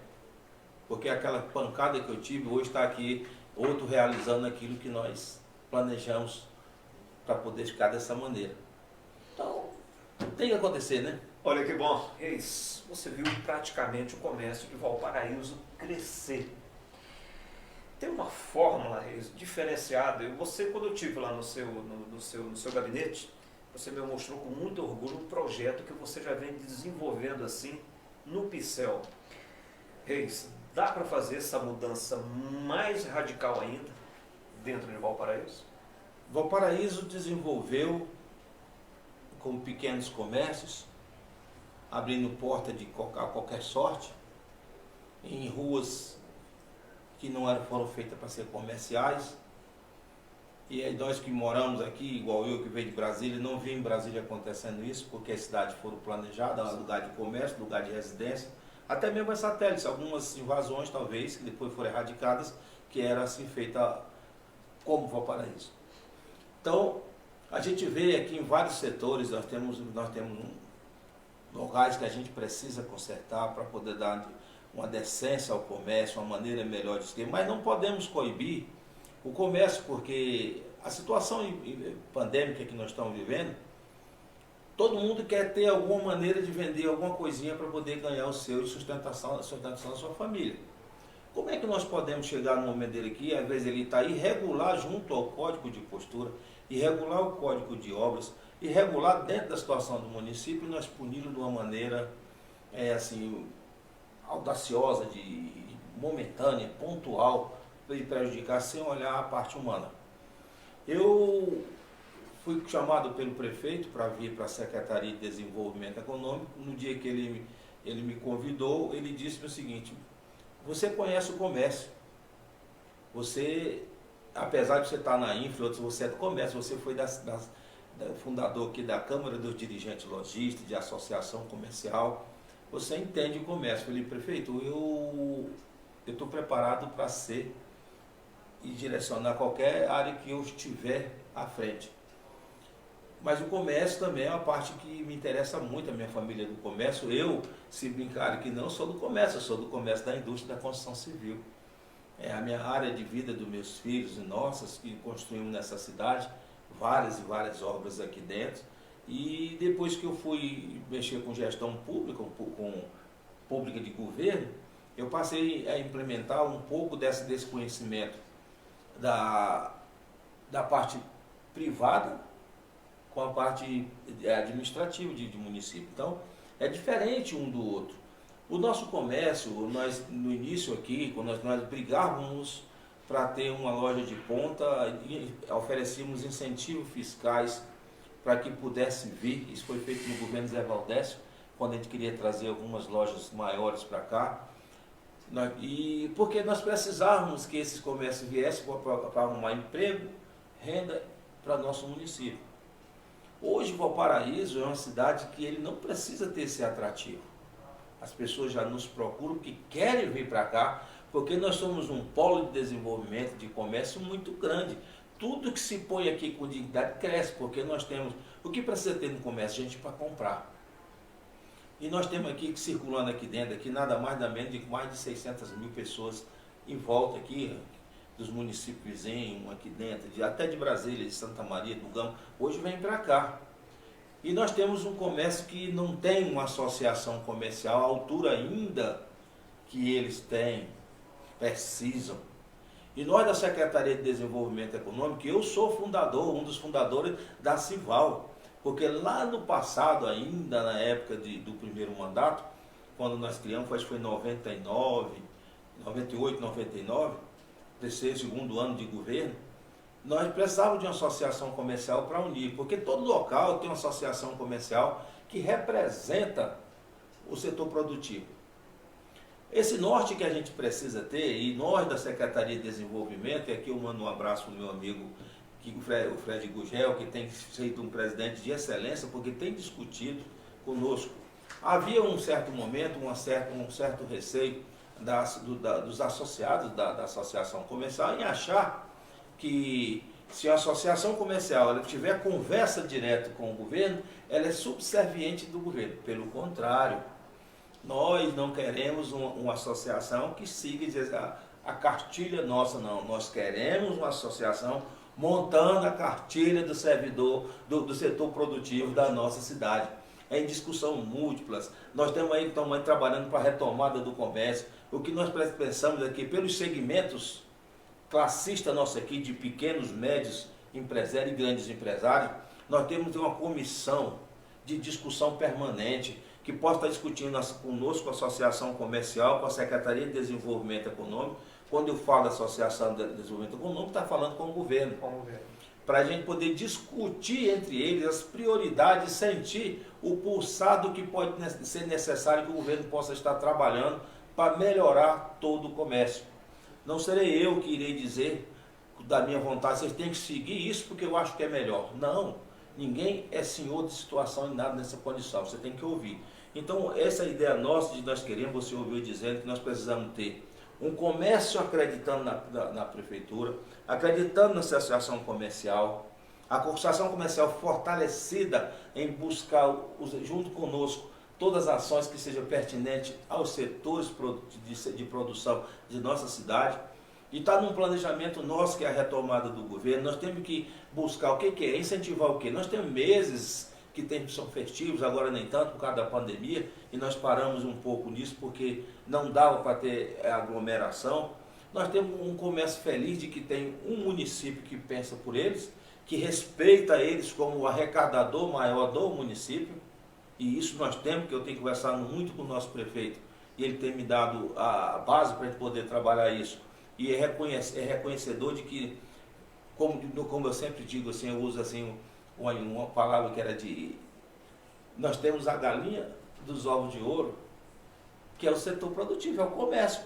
[SPEAKER 3] Porque aquela pancada que eu tive, hoje está aqui outro realizando aquilo que nós planejamos para poder ficar dessa maneira. Então, tem que acontecer, né?
[SPEAKER 2] Olha que bom, Reis, você viu praticamente o comércio de Valparaíso crescer. Tem uma fórmula, Reis, diferenciada. Você, quando eu estive lá no seu gabinete, você me mostrou com muito orgulho um projeto que você já vem desenvolvendo assim no pincel. Reis, dá para fazer essa mudança mais radical ainda dentro de Valparaíso?
[SPEAKER 3] Valparaíso desenvolveu com pequenos comércios, abrindo porta de qualquer sorte, em ruas que não foram feitas para ser comerciais. E aí nós que moramos aqui, igual eu que veio de Brasília, não vi em Brasília acontecendo isso, porque as cidades foram planejadas, lugar de comércio, lugar de residência, até mesmo as satélites, algumas invasões talvez, que depois foram erradicadas, que era assim feita como Valparaíso. Então, a gente vê aqui em vários setores, nós temos locais que a gente precisa consertar para poder dar uma decência ao comércio, uma maneira melhor de ser, mas não podemos coibir o comércio, porque a situação pandêmica que nós estamos vivendo, todo mundo quer ter alguma maneira de vender alguma coisinha para poder ganhar o seu e sustentação da sua família. Como é que nós podemos chegar no momento dele aqui, às vezes ele está irregular junto ao código de postura, irregular o código de obras, irregular dentro da situação do município, e nós puni-lo de uma maneira assim, audaciosa, momentânea, pontual, para ele prejudicar sem olhar a parte humana. Eu fui chamado pelo prefeito para vir para a Secretaria de Desenvolvimento Econômico. No dia que ele me convidou, ele disse o seguinte: você conhece o comércio, você, apesar de você estar na infra, você é do comércio, você foi fundador aqui da Câmara dos Dirigentes Lojistas, de Associação Comercial, você entende o comércio. Eu falei, prefeito, eu estou preparado para ser e direcionar qualquer área que eu estiver à frente. Mas o comércio também é uma parte que me interessa muito, a minha família é do comércio. Eu, se brincar que não sou do comércio, eu sou do comércio da indústria da construção civil. É a minha área de vida dos meus filhos e nossas, que construímos nessa cidade, várias e várias obras aqui dentro. E depois que eu fui mexer com gestão pública, com pública de governo, eu passei a implementar um pouco desse conhecimento da parte privada com a parte administrativa de município. Então, é diferente um do outro. O nosso comércio, nós no início aqui, quando nós brigávamos para ter uma loja de ponta, oferecíamos incentivos fiscais para que pudesse vir. Isso foi feito no governo Zé Valdécio, quando a gente queria trazer algumas lojas maiores para cá. E porque nós precisávamos que esses comércios viessem para arrumar emprego, renda para nosso município. Hoje, Valparaíso é uma cidade que ele não precisa ter esse atrativo. As pessoas já nos procuram, que querem vir para cá, porque nós somos um polo de desenvolvimento, de comércio muito grande. Tudo que se põe aqui com dignidade cresce, porque nós temos... O que precisa ter no comércio? Gente para comprar. E nós temos aqui, circulando aqui dentro, aqui nada mais nada menos de mais de 600 mil pessoas em volta aqui, dos municípios vizinhos, aqui dentro, até de Brasília, de Santa Maria, do Gama, hoje vem para cá. E nós temos um comércio que não tem uma associação comercial à altura ainda que eles têm, precisam. E nós da Secretaria de Desenvolvimento Econômico, eu sou fundador, um dos fundadores da Cival, porque lá no passado, ainda na época do primeiro mandato, quando nós criamos, acho que foi em 98, 99, terceiro, segundo ano de governo, nós precisávamos de uma associação comercial para unir, porque todo local tem uma associação comercial que representa o setor produtivo. Esse norte que a gente precisa ter, e nós da Secretaria de Desenvolvimento, e aqui eu mando um abraço para o meu amigo o Fred Gugel, que tem sido um presidente de excelência, porque tem discutido conosco. Havia um certo momento, um certo receio dos associados da associação comercial em achar que se a associação comercial ela tiver conversa direta com o governo, ela é subserviente do governo. Pelo contrário, nós não queremos uma associação que siga a cartilha nossa, não. Nós queremos uma associação montando a cartilha do servidor, do setor produtivo da nossa cidade. É em discussão múltiplas. Nós estamos aí trabalhando para a retomada do comércio. O que nós pensamos é que pelos segmentos classistas nossos aqui, de pequenos, médios empresários e grandes empresários, nós temos uma comissão de discussão permanente que possa estar discutindo conosco, a Associação Comercial, com a Secretaria de Desenvolvimento Econômico. Quando eu falo da Associação de Desenvolvimento Econômico, está falando com o governo. Para a gente poder discutir entre eles as prioridades, sentir o pulsado que pode ser necessário que o governo possa estar trabalhando para melhorar todo o comércio. Não serei eu que irei dizer da minha vontade, vocês têm que seguir isso porque eu acho que é melhor. Não, ninguém é senhor de situação e nada nessa condição, você tem que ouvir. Então, essa é a ideia nossa de nós queremos, você ouviu dizendo que nós precisamos ter um comércio acreditando na prefeitura, acreditando na associação comercial, a associação comercial fortalecida em buscar, junto conosco, todas as ações que sejam pertinentes aos setores de produção de nossa cidade. E está num planejamento nosso, que é a retomada do governo. Nós temos que buscar o que é, incentivar o quê? Nós temos meses que são festivos, agora nem tanto por causa da pandemia, e nós paramos um pouco nisso porque não dava para ter aglomeração. Nós temos um comércio feliz de que tem um município que pensa por eles, que respeita eles como o arrecadador maior do município, e isso nós temos, que eu tenho conversado muito com o nosso prefeito, e ele tem me dado a base para a gente poder trabalhar isso, e é reconhecedor de que, como eu sempre digo, assim, eu uso assim, uma palavra que era nós temos a galinha dos ovos de ouro, que é o setor produtivo, é o comércio.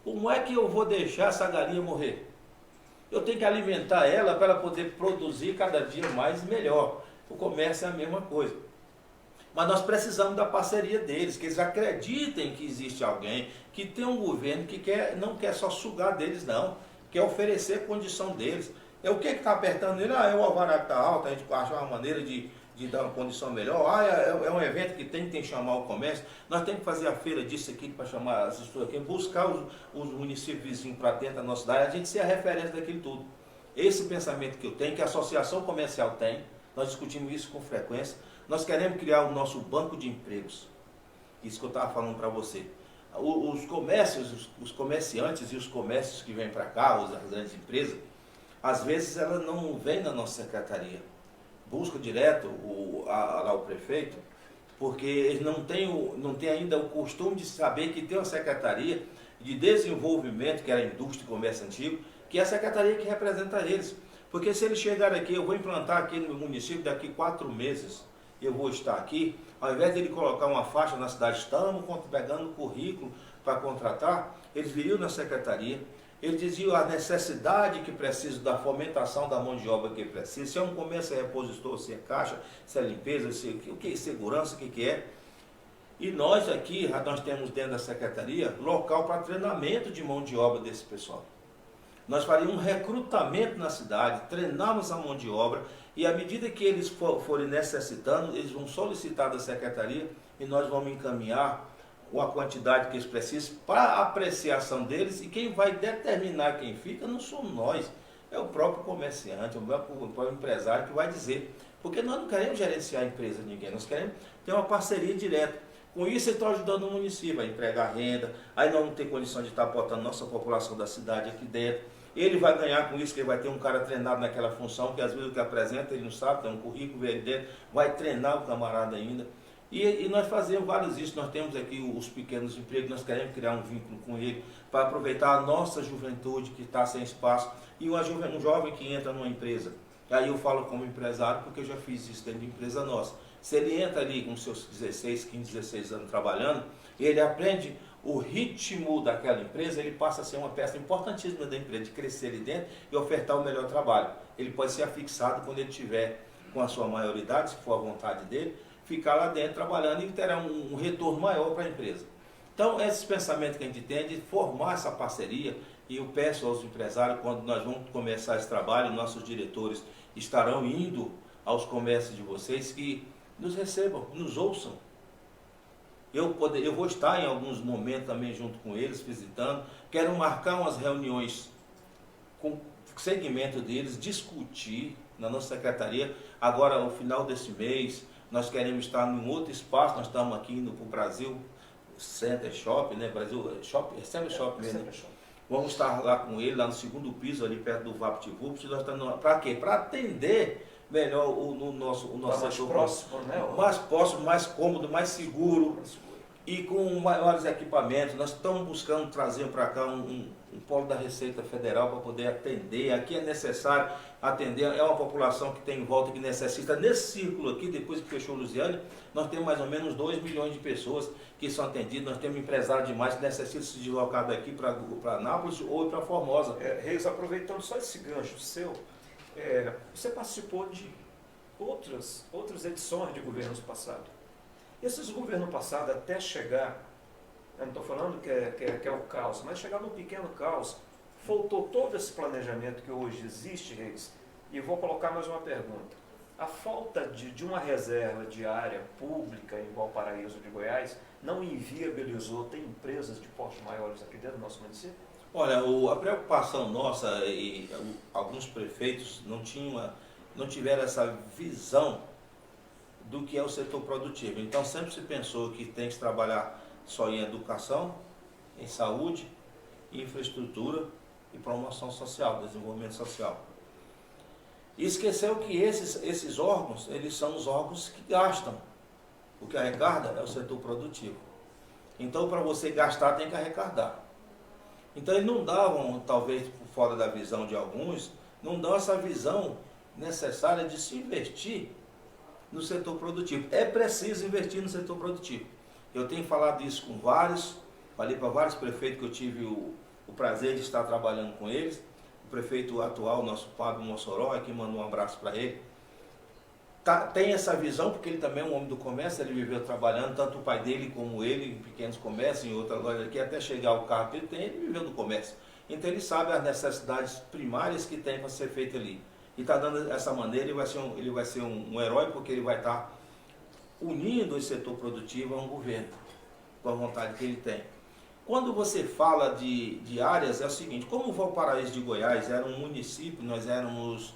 [SPEAKER 3] Como é que eu vou deixar essa galinha morrer? Eu tenho que alimentar ela para ela poder produzir cada dia mais e melhor. O comércio é a mesma coisa. Mas nós precisamos da parceria deles, que eles acreditem que existe alguém, que tem um governo que não quer só sugar deles, não, quer oferecer condição deles. É o que está apertando ele? É o alvará que está alto, a gente acha uma maneira de dar uma condição melhor. É um evento que tem que chamar o comércio. Nós temos que fazer a feira disso aqui para chamar as pessoas aqui, buscar os municípios vizinhos para dentro da nossa cidade, a gente ser a referência daquilo tudo. Esse pensamento que eu tenho, que a associação comercial tem, nós discutimos isso com frequência. Nós queremos criar o nosso banco de empregos. Isso que eu estava falando para você. Os comércios, os comerciantes e os comércios que vêm para cá, as grandes empresas, às vezes ela não vem na nossa secretaria. Busca direto lá o prefeito, porque eles não têm ainda o costume de saber que tem uma secretaria de desenvolvimento, que era a indústria e comércio antigo, que é a secretaria que representa eles. Porque se eles chegarem aqui, eu vou implantar aqui no município, daqui 4 meses, eu vou estar aqui, ao invés de ele colocar uma faixa na cidade, estamos pegando o currículo para contratar, eles viriam na secretaria, eles diziam a necessidade que precisa da fomentação da mão de obra que precisa, se é um comércio, é repositor, se é caixa, se é limpeza, se o que é segurança, o que é. E nós aqui, nós temos dentro da secretaria, local para treinamento de mão de obra desse pessoal. Nós faríamos um recrutamento na cidade, treinamos a mão de obra, e à medida que eles forem necessitando, eles vão solicitar da secretaria e nós vamos encaminhar a quantidade que eles precisam para a apreciação deles, e quem vai determinar quem fica não somos nós, é o próprio comerciante, o próprio empresário que vai dizer, porque nós não queremos gerenciar a empresa de ninguém, nós queremos ter uma parceria direta. Com isso, eles estão ajudando o município a empregar renda, aí nós não temos condição de estar botando nossa população da cidade aqui dentro. Ele vai ganhar com isso, que ele vai ter um cara treinado naquela função, que às vezes o que apresenta ele não sabe, tem um currículo, vem ali dentro, vai treinar o camarada ainda. E nós fazemos vários isso, nós temos aqui os pequenos empregos, nós queremos criar um vínculo com ele, para aproveitar a nossa juventude que está sem espaço, e um jovem que entra numa empresa. Aí eu falo como empresário, porque eu já fiz isso dentro de empresa nossa. Se ele entra ali com seus 16, 15, 16 anos trabalhando, ele aprende o ritmo daquela empresa, ele passa a ser uma peça importantíssima da empresa, de crescer ali dentro e ofertar o melhor trabalho. Ele pode ser afixado quando ele tiver com a sua maioridade, se for a vontade dele, ficar lá dentro trabalhando e terá um retorno maior para a empresa. Então, esses pensamentos que a gente tem é de formar essa parceria, e eu peço aos empresários, quando nós vamos começar esse trabalho, nossos diretores estarão indo aos comércios de vocês, que nos recebam, nos ouçam. Eu vou estar em alguns momentos também junto com eles, visitando. Quero marcar umas reuniões com o segmento deles, discutir na nossa secretaria. Agora, no final desse mês, nós queremos estar em outro espaço. Nós estamos aqui indo para o Brasil Center Shop, né? Brasil Shop, Center Shop mesmo. Vamos estar lá com ele, lá no segundo piso, ali perto do VaptVupt. Nós estamos para quê? Para atender melhor o nosso
[SPEAKER 2] mais
[SPEAKER 3] setor
[SPEAKER 2] próximo, né?
[SPEAKER 3] Mais próximo, mais cômodo, mais seguro e com maiores equipamentos. Nós estamos buscando trazer para cá um polo da Receita Federal para poder atender. Aqui é necessário atender, é uma população que tem em volta, que necessita. Nesse círculo aqui, depois que fechou Lusiânia, nós temos mais ou menos 2 milhões de pessoas que são atendidas. Nós temos empresários demais que necessitam se deslocar daqui para Anápolis ou para Formosa.
[SPEAKER 2] Reis, aproveitando só esse gancho seu, você participou de outras edições de governos passados. Esses governos passados, até chegar, eu não estou falando que é o caos, mas chegar num pequeno caos, faltou todo esse planejamento que hoje existe, Reis. E vou colocar mais uma pergunta. A falta de uma reserva de área pública em Valparaíso de Goiás não inviabilizou ter empresas de porte maiores aqui dentro do nosso município?
[SPEAKER 3] Olha, a preocupação nossa, e alguns prefeitos não tiveram essa visão do que é o setor produtivo. Então sempre se pensou que tem que trabalhar só em educação, em saúde, infraestrutura e promoção social, desenvolvimento social. E esqueceu que esses órgãos, eles são os órgãos que gastam. O que arrecada é o setor produtivo. Então, para você gastar, tem que arrecadar. Então, eles não davam, talvez por fora da visão de alguns, não dão essa visão necessária de se investir no setor produtivo. É preciso investir no setor produtivo. Eu tenho falado isso com falei para vários prefeitos que eu tive o prazer de estar trabalhando com eles. O prefeito atual, nosso Fábio Mossoró, aqui mandou um abraço para ele. Tem essa visão, porque ele também é um homem do comércio, ele viveu trabalhando, tanto o pai dele como ele, em pequenos comércios, em outra loja aqui, até chegar ao carro que ele tem, ele viveu no comércio. Então ele sabe as necessidades primárias que tem para ser feito ali. E está dando dessa maneira, ele vai ser um herói, porque ele vai estar unindo esse setor produtivo a um governo, com a vontade que ele tem. Quando você fala de áreas, é o seguinte, como o Valparaíso de Goiás era um município, nós éramos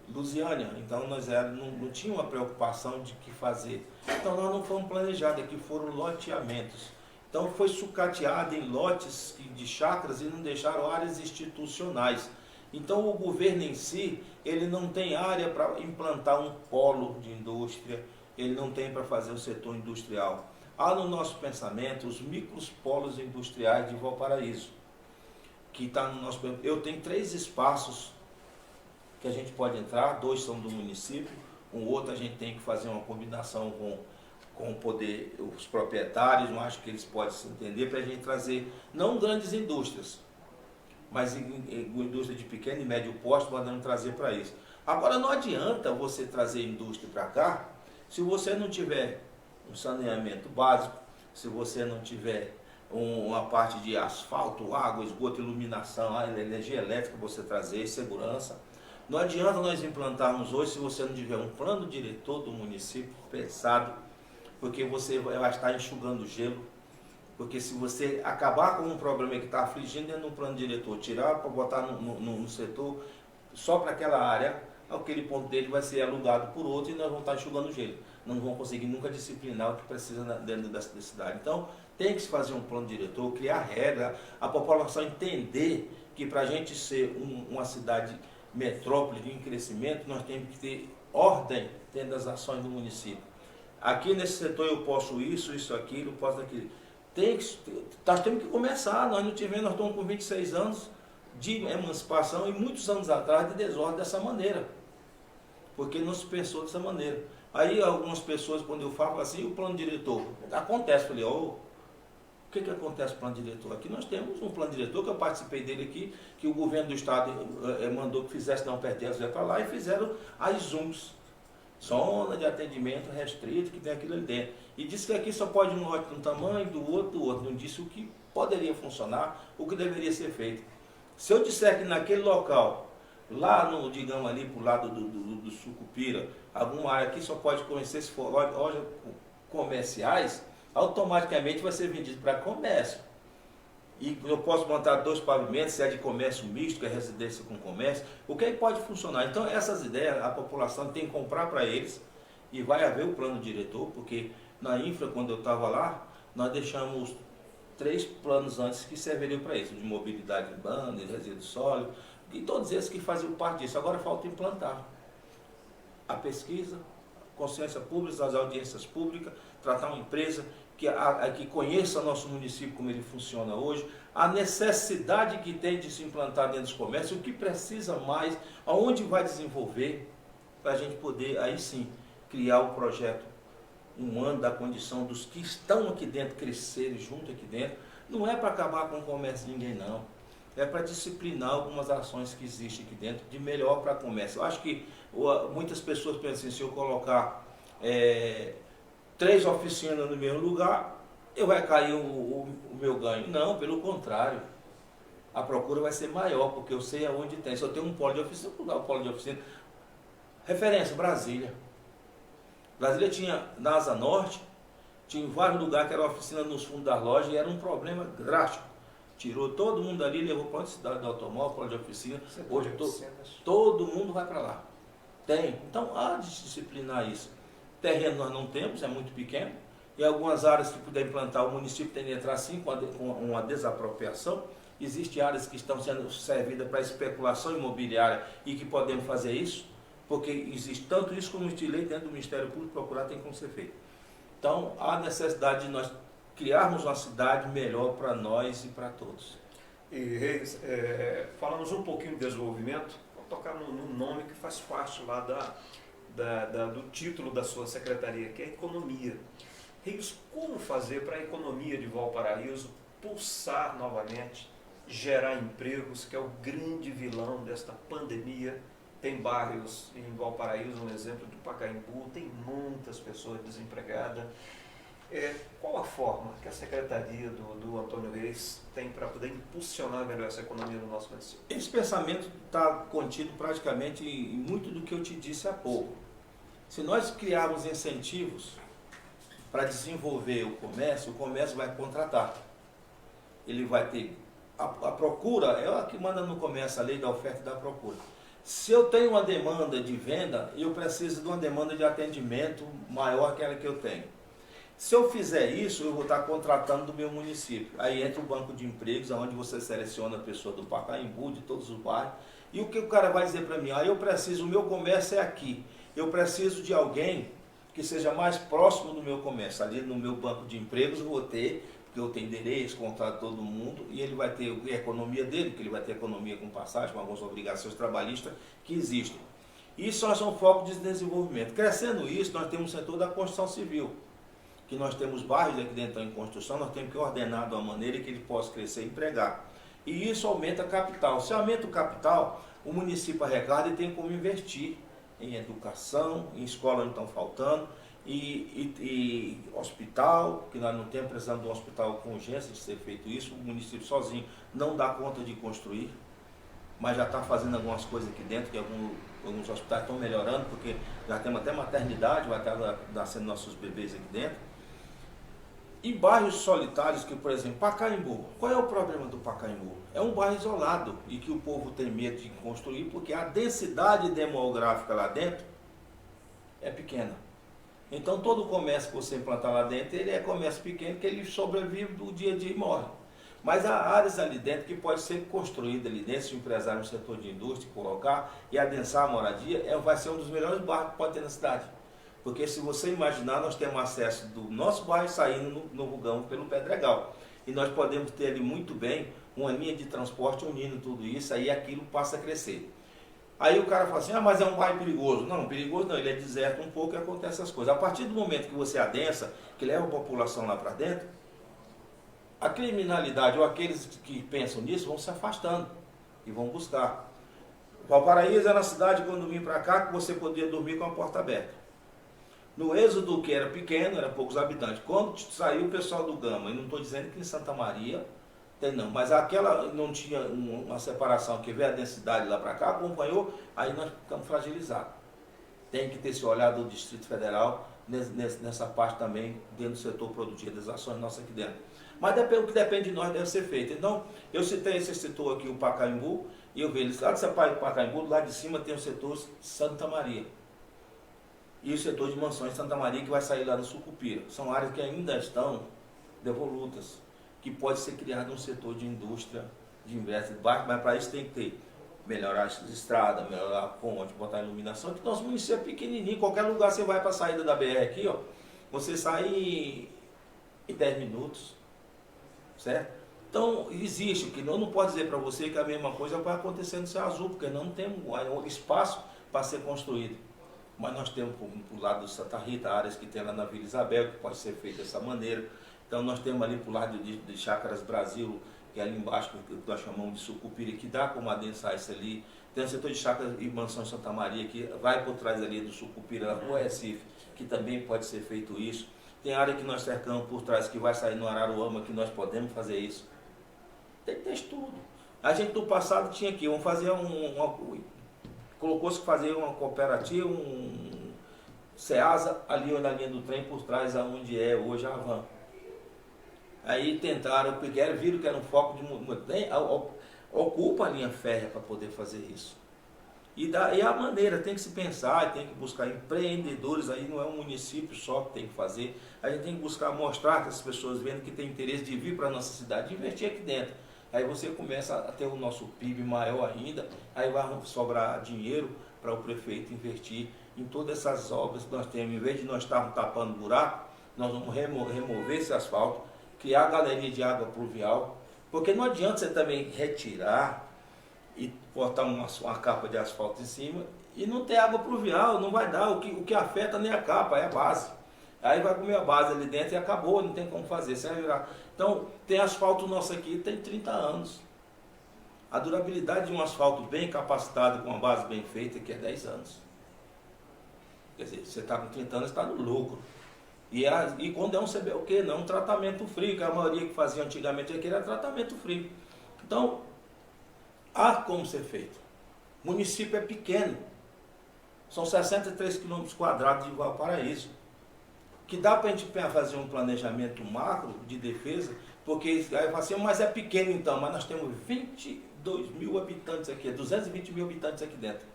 [SPEAKER 3] Lusiânia, então nós não tinha uma preocupação de que fazer. Então nós não fomos planejados, aqui foram loteamentos. Então foi sucateado em lotes de chácaras e não deixaram áreas institucionais. Então o governo em si, ele não tem área para implantar um polo de indústria, ele não tem para fazer o setor industrial. Há no nosso pensamento os micros polos industriais de Valparaíso, que está no nosso. Eu tenho 3 espaços que a gente pode entrar, 2 são do município, um outro a gente tem que fazer uma combinação com o poder, os proprietários, eu acho que eles podem se entender, para a gente trazer, não grandes indústrias, mas indústria de pequeno e médio porte, podemos trazer para isso. Agora não adianta você trazer indústria para cá, se você não tiver um saneamento básico, se você não tiver uma parte de asfalto, água, esgoto, iluminação, energia elétrica, você trazer, segurança. Não adianta nós implantarmos hoje se você não tiver um plano diretor do município pensado, porque você vai estar enxugando gelo. Porque se você acabar com um problema que está afligindo dentro do plano diretor, tirar para botar no setor só para aquela área, aquele ponto dele vai ser alugado por outro e nós vamos estar enxugando gelo. Não vamos conseguir nunca disciplinar o que precisa dentro da cidade. Então, tem que se fazer um plano diretor, criar regra, a população entender que para a gente ser uma cidade metrópole em crescimento, nós temos que ter ordem dentro das ações do município. Aqui nesse setor eu posso isso, aquilo, posso aquilo. Nós temos que começar, nós estamos com 26 anos de emancipação e muitos anos atrás de desordem dessa maneira, porque não se pensou dessa maneira. Aí algumas pessoas, quando eu falo assim, o plano diretor, acontece, eu falei, O que acontece com o plano diretor? Aqui nós temos um plano diretor, que eu participei dele aqui, que o governo do estado mandou que fizesse, não pertence para lá, e fizeram as ZUMs, zona de atendimento restrito, que tem aquilo ali dentro. E disse que aqui só pode um lote de um tamanho, do outro. Não disse o que poderia funcionar, o que deveria ser feito. Se eu disser que naquele local, lá no, digamos ali, para o lado do Sucupira, alguma área aqui só pode conhecer se for lojas comerciais, automaticamente vai ser vendido para comércio. E eu posso montar 2 pavimentos, se é de comércio misto, que é residência com comércio, o que pode funcionar. Então essas ideias a população tem que comprar para eles, e vai haver o plano diretor, porque na infra, quando eu estava lá, nós deixamos 3 planos antes que serviriam para isso, de mobilidade urbana, de resíduos sólidos, e todos esses que faziam parte disso. Agora falta implantar a pesquisa, consciência pública, as audiências públicas, tratar uma empresa que conheça nosso município, como ele funciona hoje, a necessidade que tem de se implantar dentro dos comércios, o que precisa mais, aonde vai desenvolver, para a gente poder, aí sim, criar o projeto humano da condição dos que estão aqui dentro, crescerem junto aqui dentro. Não é para acabar com o comércio de ninguém, não. É para disciplinar algumas ações que existem aqui dentro, de melhor para o comércio. Eu acho que muitas pessoas pensam assim, se eu colocar 3 oficinas no mesmo lugar, vai cair o meu ganho. Não, pelo contrário. A procura vai ser maior, porque eu sei aonde tem. Se eu tenho um polo de oficina, eu vou dar o polo de oficina. Referência, Brasília. Brasília tinha, na Asa Norte, tinha vários lugares que era oficina nos fundos das lojas, e era um problema drástico. Tirou todo mundo ali, levou para outra cidade do automóvel, polo de oficina. Hoje todo mundo vai para lá. Tem. Então há de disciplinar isso. Terreno nós não temos, é muito pequeno. Em algumas áreas que puder implantar, o município tem que entrar sim com uma desapropriação. Existem áreas que estão sendo servidas para especulação imobiliária e que podemos fazer isso, porque existe tanto isso como de lei dentro do Ministério Público, procurar tem como ser feito. Então há necessidade de nós criarmos uma cidade melhor para nós e para todos.
[SPEAKER 2] E Reis, falamos um pouquinho de desenvolvimento, vou tocar num nome que faz parte lá do título da sua secretaria, que é economia. Reis, como fazer para a economia de Valparaíso pulsar novamente, gerar empregos, que é o grande vilão desta pandemia? Tem bairros em Valparaíso, um exemplo do Pacaembu, tem muitas pessoas desempregadas. Qual a forma que a secretaria do Antônio Reis tem para poder impulsionar melhor essa economia no nosso município?
[SPEAKER 3] Esse pensamento está contido praticamente em muito do que eu te disse há pouco. Se nós criarmos incentivos para desenvolver o comércio vai contratar. Ele vai ter... A procura é a que manda no comércio, a lei da oferta e da procura. Se eu tenho uma demanda de venda, eu preciso de uma demanda de atendimento maior que aquela que eu tenho. Se eu fizer isso, eu vou estar contratando do meu município. Aí entra o banco de empregos, onde você seleciona a pessoa do Pacaembu, de todos os bairros. E o que o cara vai dizer para mim? O meu comércio é aqui. Eu preciso de alguém que seja mais próximo do meu comércio. Ali no meu banco de empregos eu vou ter, porque eu tenho endereço, contrato todo mundo, e ele vai ter a economia dele, porque ele vai ter economia com passagem, com algumas obrigações trabalhistas que existem. Isso nós somos foco de desenvolvimento. Crescendo isso, nós temos o setor da construção civil, que nós temos bairros aqui dentro em construção, nós temos que ordenar de uma maneira que ele possa crescer e empregar. E isso aumenta capital. Se aumenta o capital, o município arrecada e tem como investir em educação, em escolas que estão faltando, e hospital, que nós não temos, precisando de um hospital com urgência de ser feito isso. O município sozinho não dá conta de construir, mas já está fazendo algumas coisas aqui dentro, que alguns hospitais estão melhorando, porque já temos até maternidade, vai estar nascendo nossos bebês aqui dentro. E bairros solitários, que por exemplo, Pacaembu. Qual é o problema do Pacaembu? É um bairro isolado e que o povo tem medo de construir, porque a densidade demográfica lá dentro é pequena. Então todo o comércio que você implantar lá dentro, ele é comércio pequeno, que ele sobrevive do dia a dia e morre. Mas há áreas ali dentro que pode ser construída ali dentro, se o empresário no setor de indústria colocar e adensar a moradia, vai ser um dos melhores bairros que pode ter na cidade. Porque se você imaginar, nós temos acesso do nosso bairro saindo no Rugão pelo Pedregal. E nós podemos ter ali muito bem uma linha de transporte unindo tudo isso, aí aquilo passa a crescer. Aí o cara fala assim, mas é um bairro perigoso. Não, perigoso não, ele é deserto um pouco e acontece essas coisas. A partir do momento que você adensa, que leva a população lá para dentro, a criminalidade ou aqueles que pensam nisso vão se afastando e vão buscar. Valparaíso era a cidade, quando vim para cá, que você podia dormir com a porta aberta. No Êxodo, que era pequeno, era poucos habitantes. Quando saiu o pessoal do Gama, e não estou dizendo que em Santa Maria tem não, mas aquela não tinha uma separação, que veio a densidade lá para cá, acompanhou, aí nós ficamos fragilizados. Tem que ter esse olhar do Distrito Federal nessa parte também, dentro do setor produtivo, das ações nossas aqui dentro. Mas o que depende de nós deve ser feito. Então, eu citei esse setor aqui, o Pacaembu, e eu vejo, lá do Pacaembu, lá de cima tem o setor Santa Maria. E o setor de mansões Santa Maria, que vai sair lá no Sucupira. São áreas que ainda estão devolutas, que pode ser criado um setor de indústria, de investimento, mas para isso tem que ter, melhorar as estradas, melhorar a ponte, botar iluminação, que nosso município é pequenininho, qualquer lugar você vai para a saída da BR aqui, ó, você sai em 10 minutos, certo? Então, existe, que eu não posso dizer para você que a mesma coisa vai acontecer no Céu Azul, porque não temos espaço para ser construído. Mas nós temos, por lado do Santa Rita, áreas que tem lá na Vila Isabel, que pode ser feito dessa maneira. Então, nós temos ali por lado de Chácaras Brasil, que é ali embaixo, que nós chamamos de Sucupira, que dá como adensar isso ali. Tem o setor de Chácaras e Mansões Santa Maria, que vai por trás ali do Sucupira, na Rua Recife, que também pode ser feito isso. Tem área que nós cercamos por trás, que vai sair no Araruama, que nós podemos fazer isso. Tem que ter estudo. A gente no passado tinha aqui, vamos fazer colocou-se fazer uma cooperativa, um SEASA, ali na linha do trem por trás, aonde é hoje a Van. Aí tentaram, viram que era um foco de ocupa a linha férrea para poder fazer isso. E a maneira, tem que se pensar, tem que buscar empreendedores, aí não é um município só que tem que fazer, a gente tem que buscar mostrar que as pessoas vendo que tem interesse de vir para a nossa cidade, de investir aqui dentro. Aí você começa a ter o nosso PIB maior ainda, aí vai sobrar dinheiro para o prefeito investir em todas essas obras que nós temos. Em vez de nós estarmos tapando buraco, nós vamos remover esse asfalto, criar a galeria de água pluvial, porque não adianta você também retirar e botar uma capa de asfalto em cima e não ter água pluvial, não vai dar. O que afeta nem a capa, é a base. Aí vai comer a base ali dentro e acabou, não tem como fazer. Então, tem asfalto nosso aqui, tem 30 anos. A durabilidade de um asfalto bem capacitado, com uma base bem feita, que é 10 anos. Quer dizer, você está com 30 anos, está no lucro. E quando é um CBOQ, não é um tratamento frio, que a maioria que fazia antigamente aqui era tratamento frio. Então, há como ser feito. O município é pequeno. São 63 quilômetros quadrados de Valparaíso. Que dá para a gente fazer um planejamento macro de defesa, porque aí eu falo assim, mas é pequeno então, mas nós temos 22 mil habitantes aqui, 220 mil habitantes aqui dentro.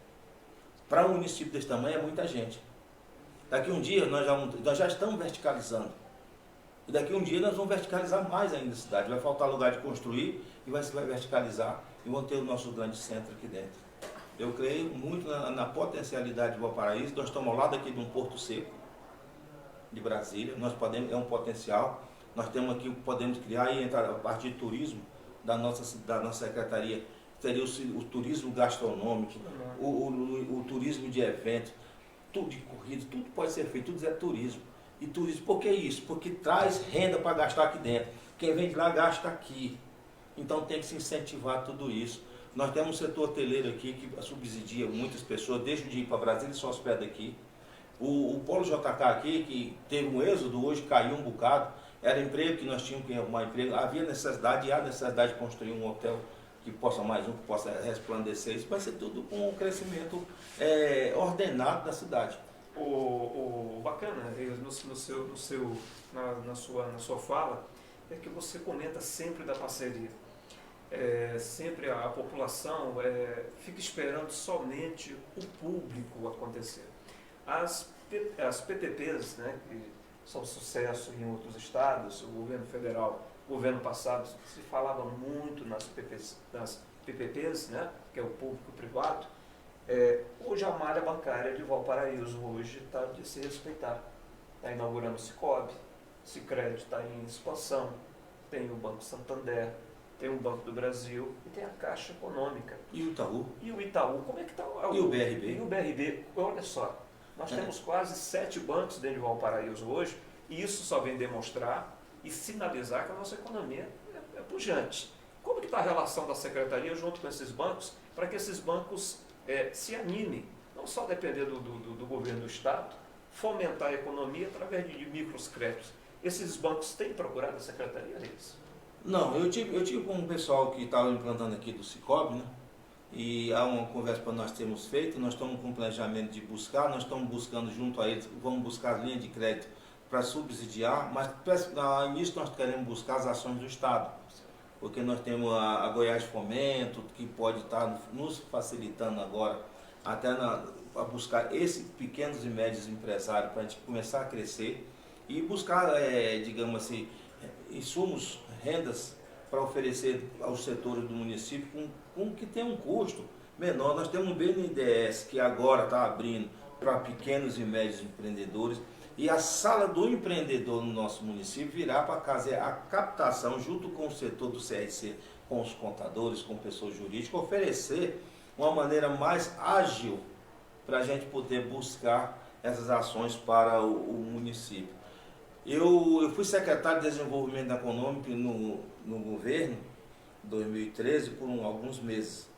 [SPEAKER 3] Para um município desse tamanho é muita gente. Daqui um dia nós já estamos verticalizando. E daqui um dia nós vamos verticalizar mais ainda a cidade. Vai faltar lugar de construir e vai verticalizar e vão ter o nosso grande centro aqui dentro. Eu creio muito na potencialidade de Valparaíso. Nós estamos ao lado aqui de um porto seco de Brasília, é um potencial. Nós temos aqui, podemos criar e entrar a parte de turismo da nossa secretaria, seria o turismo gastronômico, o turismo de eventos, tudo de corrida, tudo pode ser feito, tudo é turismo. E turismo, por que isso? Porque traz renda para gastar aqui dentro. Quem vem de lá gasta aqui. Então tem que se incentivar tudo isso. Nós temos um setor hoteleiro aqui que subsidia muitas pessoas, desde de ir para Brasília e só hospeda aqui. O Polo JK aqui, que teve um êxodo, hoje caiu um bocado, era emprego que nós tínhamos que arrumar emprego, havia necessidade e há necessidade de construir um hotel que possa que possa resplandecer, isso vai ser tudo com um crescimento ordenado da cidade.
[SPEAKER 2] Bacana, na sua fala, é que você comenta sempre da parceria. Sempre a população fica esperando somente o público acontecer. As PPPs, né, que são sucesso em outros estados, o governo federal, o governo passado, se falava muito nas PPPs, né, que é o público-privado. Hoje a malha bancária de Valparaíso hoje está de se respeitar. Está inaugurando o Cicobi, Sicredi está em expansão, tem o Banco Santander, tem o Banco do Brasil e tem a Caixa Econômica.
[SPEAKER 3] E o Itaú?
[SPEAKER 2] E o Itaú, como é que está?
[SPEAKER 3] E o BRB?
[SPEAKER 2] E o BRB, olha só, nós temos quase 7 bancos dentro de Valparaíso hoje, e isso só vem demonstrar e sinalizar que a nossa economia é pujante. Como que está a relação da Secretaria junto com esses bancos, para que esses bancos se animem, não só depender do governo do Estado, fomentar a economia através de microcréditos? Esses bancos têm procurado a Secretaria, Reis?
[SPEAKER 3] Não, eu tive com um pessoal que estava implantando aqui do Cicobi, né? E há uma conversa que nós temos feito, nós estamos com planejamento de buscar, nós estamos buscando junto a eles, vamos buscar as linhas de crédito para subsidiar, mas no início nós queremos buscar as ações do Estado, porque nós temos a Goiás Fomento, que pode estar nos facilitando agora, até para buscar esses pequenos e médios empresários, para a gente começar a crescer e buscar, digamos assim, insumos, rendas, para oferecer aos setores do município com que tem um custo menor. Nós temos um BNDES que agora está abrindo para pequenos e médios empreendedores, e a sala do empreendedor no nosso município virá para fazer a captação junto com o setor do CRC, com os contadores, com pessoas jurídicas, oferecer uma maneira mais ágil para a gente poder buscar essas ações para o município. Eu fui secretário de Desenvolvimento Econômico no governo, em 2013, por alguns meses.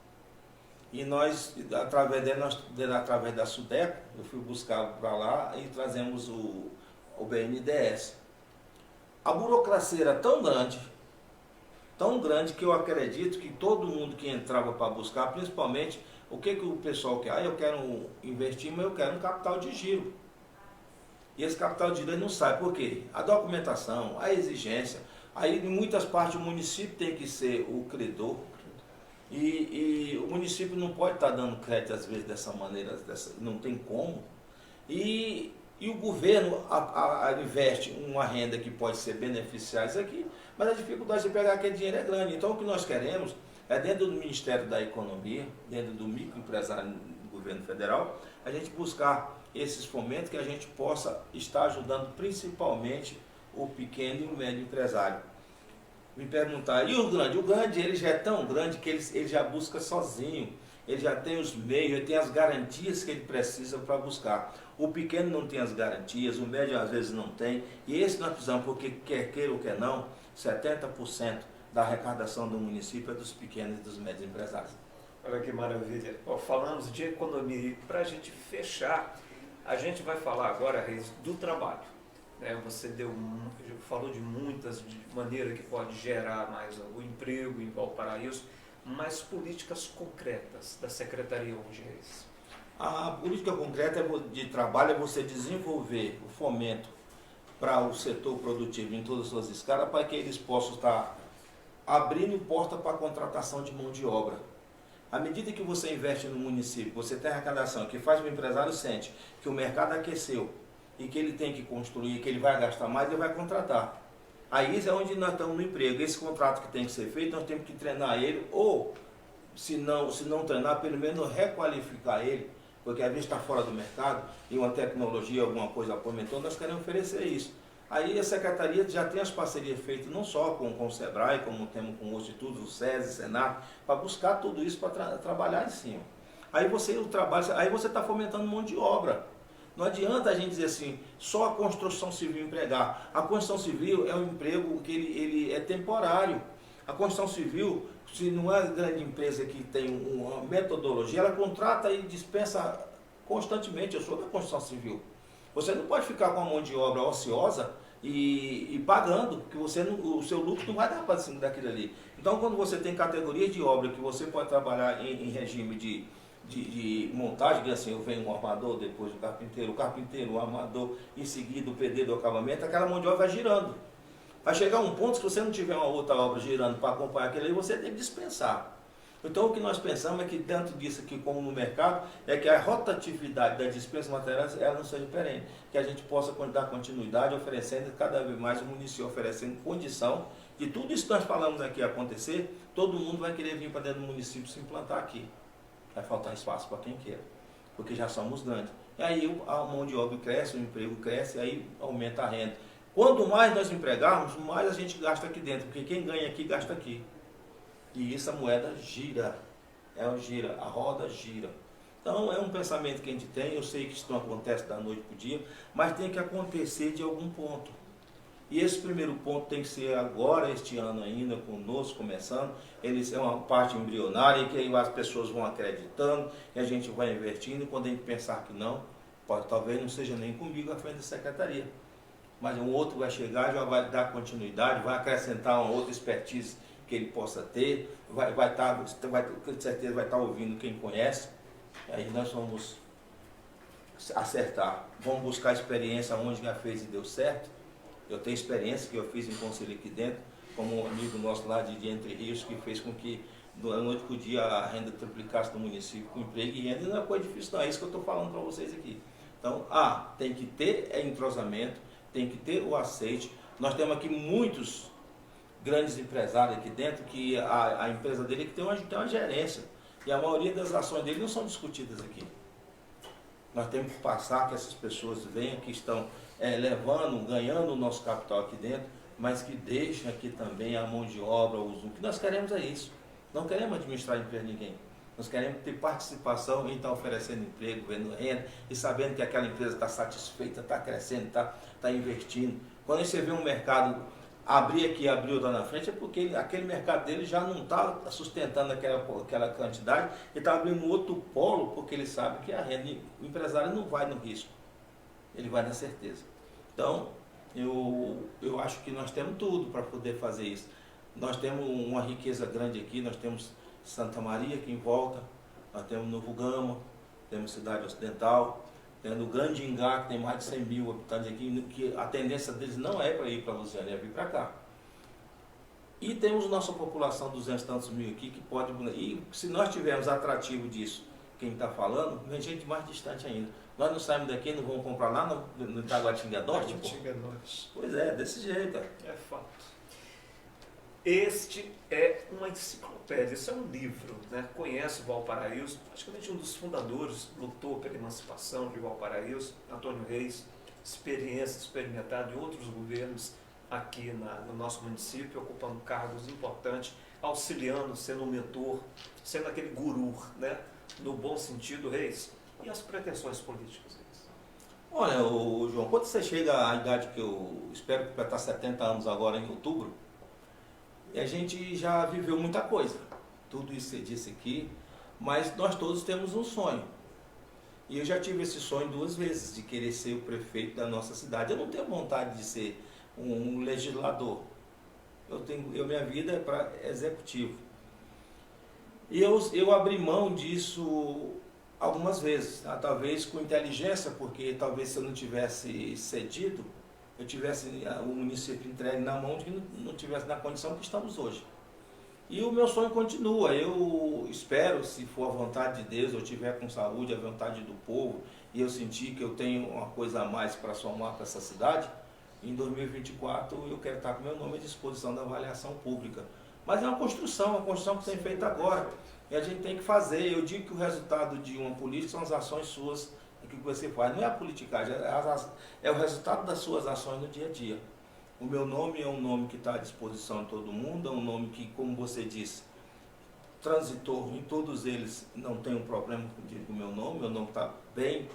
[SPEAKER 3] E nós, através da SUDECO, eu fui buscar para lá e trazemos o BNDES. A burocracia era tão grande que eu acredito que todo mundo que entrava para buscar, principalmente, o que o pessoal quer? Eu quero investir, mas eu quero um capital de giro. E esse capital de giro não sai. Por quê? A documentação, a exigência. Aí, em muitas partes, o município tem que ser o credor. E o município não pode estar dando crédito, às vezes, dessa maneira, não tem como. E o governo investe uma renda que pode ser beneficiar isso aqui, mas a dificuldade de pegar aquele dinheiro é grande. Então, o que nós queremos é, dentro do Ministério da Economia, dentro do microempresário do governo federal, a gente buscar esses fomentos que a gente possa estar ajudando principalmente o pequeno e o médio empresário. Me perguntar, e o grande? O grande ele já é tão grande que ele já busca sozinho, ele já tem os meios, ele tem as garantias que ele precisa para buscar. O pequeno não tem as garantias, o médio às vezes não tem, e esse nós precisamos, porque quer queira ou quer não, 70% da arrecadação do município é dos pequenos e dos médios empresários.
[SPEAKER 2] Olha que maravilha. Falamos de economia e para a gente fechar, a gente vai falar agora, Reis, do trabalho. Você falou de muitas maneiras que pode gerar mais o emprego em Valparaíso, mas políticas concretas da Secretaria hoje, Reis?
[SPEAKER 3] A política concreta de trabalho é você desenvolver o fomento para o setor produtivo em todas as suas escalas, para que eles possam estar abrindo porta para a contratação de mão de obra. À medida que você investe no município, você tem arrecadação, que faz o empresário sente que o mercado aqueceu e que ele tem que construir, que ele vai gastar mais, ele vai contratar. Aí é onde nós estamos no emprego. Esse contrato que tem que ser feito, nós temos que treinar ele, ou se não treinar, pelo menos requalificar ele, porque às vezes está fora do mercado e uma tecnologia, alguma coisa aumentou, nós queremos oferecer isso. Aí a Secretaria já tem as parcerias feitas não só com o SEBRAE, como temos com os institutos, o SESI, Senac, para buscar tudo isso para trabalhar em cima. Aí você está fomentando mão de obra. Não adianta a gente dizer assim, só a construção civil empregar. A construção civil é um emprego que ele é temporário. A construção civil, se não é grande empresa que tem uma metodologia, ela contrata e dispensa constantemente. Eu sou da construção civil. Você não pode ficar com a mão de obra ociosa e pagando, porque o seu lucro não vai dar para cima daquilo ali. Então, quando você tem categorias de obra que você pode trabalhar em regime de montagem, que assim, eu venho um armador, depois o carpinteiro, o armador, em seguida o pedreiro do acabamento, aquela mão de obra vai girando. Vai chegar um ponto que se você não tiver uma outra obra girando para acompanhar aquilo aí, você tem que dispensar. Então o que nós pensamos é que dentro disso aqui, como no mercado, é que a rotatividade da dispensa de materiais ela não seja perene, que a gente possa dar continuidade oferecendo cada vez mais o município oferecendo condição de tudo isso que nós falamos aqui acontecer, todo mundo vai querer vir para dentro do município se implantar aqui. Vai faltar espaço para quem queira, porque já somos grandes. E aí a mão de obra cresce, o emprego cresce, aí aumenta a renda. Quanto mais nós empregarmos, mais a gente gasta aqui dentro, porque quem ganha aqui, gasta aqui. E essa moeda gira, a roda gira. Então é um pensamento que a gente tem, eu sei que isso não acontece da noite para o dia, mas tem que acontecer de algum ponto. E esse primeiro ponto tem que ser agora, este ano ainda, conosco, começando. Eles é uma parte embrionária que aí as pessoas vão acreditando, e a gente vai investindo, e quando a gente pensar que não, talvez não seja nem comigo à frente da secretaria. Mas um outro vai chegar, já vai dar continuidade, vai acrescentar uma outra expertise que ele possa ter, com certeza vai estar ouvindo quem conhece. Aí nós vamos acertar, vamos buscar experiência onde já fez e deu certo. Eu tenho experiência que eu fiz em conselho aqui dentro, como um amigo nosso lá de Entre Rios, que fez com que da noite para o dia a renda triplicasse do município com emprego e renda. Não é coisa difícil não, é isso que eu estou falando para vocês aqui. Então, tem que ter entrosamento, tem que ter o aceite. Nós temos aqui muitos grandes empresários aqui dentro, que a empresa dele tem uma gerência, e a maioria das ações dele não são discutidas aqui. Nós temos que passar que essas pessoas venham, que estão ganhando o nosso capital aqui dentro, mas que deixem aqui também a mão de obra, o uso. O que nós queremos é isso. Não queremos administrar emprego de ninguém. Nós queremos ter participação em estar oferecendo emprego, vendo renda e sabendo que aquela empresa está satisfeita, está crescendo, está investindo. Quando você vê um mercado abrir aqui, abriu lá na frente, é porque aquele mercado dele já não está sustentando aquela quantidade e está abrindo outro polo, porque ele sabe que a renda, o empresário não vai no risco, ele vai na certeza. Então, eu acho que nós temos tudo para poder fazer isso. Nós temos uma riqueza grande aqui, nós temos Santa Maria aqui em volta, nós temos Novo Gama, temos Cidade Ocidental, tendo o Grande Ingá, que tem mais de 100 mil habitantes aqui, que a tendência deles não é para ir para Lusiânia, é vir para cá. E temos nossa população, 200 e tantos mil aqui, que pode... E se nós tivermos atrativo disso, quem está falando, vem gente mais distante ainda. Nós não saímos daqui, não vamos comprar lá no Itaguatinga Norte?
[SPEAKER 2] Itaguatinga Norte.
[SPEAKER 3] Pois é, desse jeito.
[SPEAKER 2] É fato. Este é uma enciclopédia, isso é um livro, né? Conhece Valparaíso, praticamente um dos fundadores, lutou pela emancipação de Valparaíso, Antônio Reis, experiência experimentada em outros governos aqui no nosso município, ocupando cargos importantes, auxiliando, sendo um mentor, sendo aquele guru, né? No bom sentido, Reis. E as pretensões políticas, Reis?
[SPEAKER 3] Olha, João, quando você chega à idade que eu espero que vai estar 70 anos agora em outubro, a gente já viveu muita coisa, tudo isso que você disse aqui, mas nós todos temos um sonho. E eu já tive esse sonho 2 vezes, de querer ser o prefeito da nossa cidade. Eu não tenho vontade de ser um legislador. Minha vida é para executivo. E eu abri mão disso algumas vezes, talvez com inteligência, porque talvez se eu não tivesse cedido, eu tivesse o município entregue na mão de que não tivesse na condição que estamos hoje. E o meu sonho continua. Eu espero, se for a vontade de Deus, eu tiver com saúde, a vontade do povo, e eu sentir que eu tenho uma coisa a mais para somar para essa cidade, em 2024 eu quero estar com meu nome à disposição da avaliação pública. Mas é uma construção que tem feito agora. E a gente tem que fazer. Eu digo que o resultado de uma política são as ações suas, o que você faz. Não é a politicagem, é o resultado das suas ações no dia a dia. O meu nome é um nome que está à disposição de todo mundo, é um nome que, como você disse, transitou em todos eles, não tem um problema com o meu nome está bem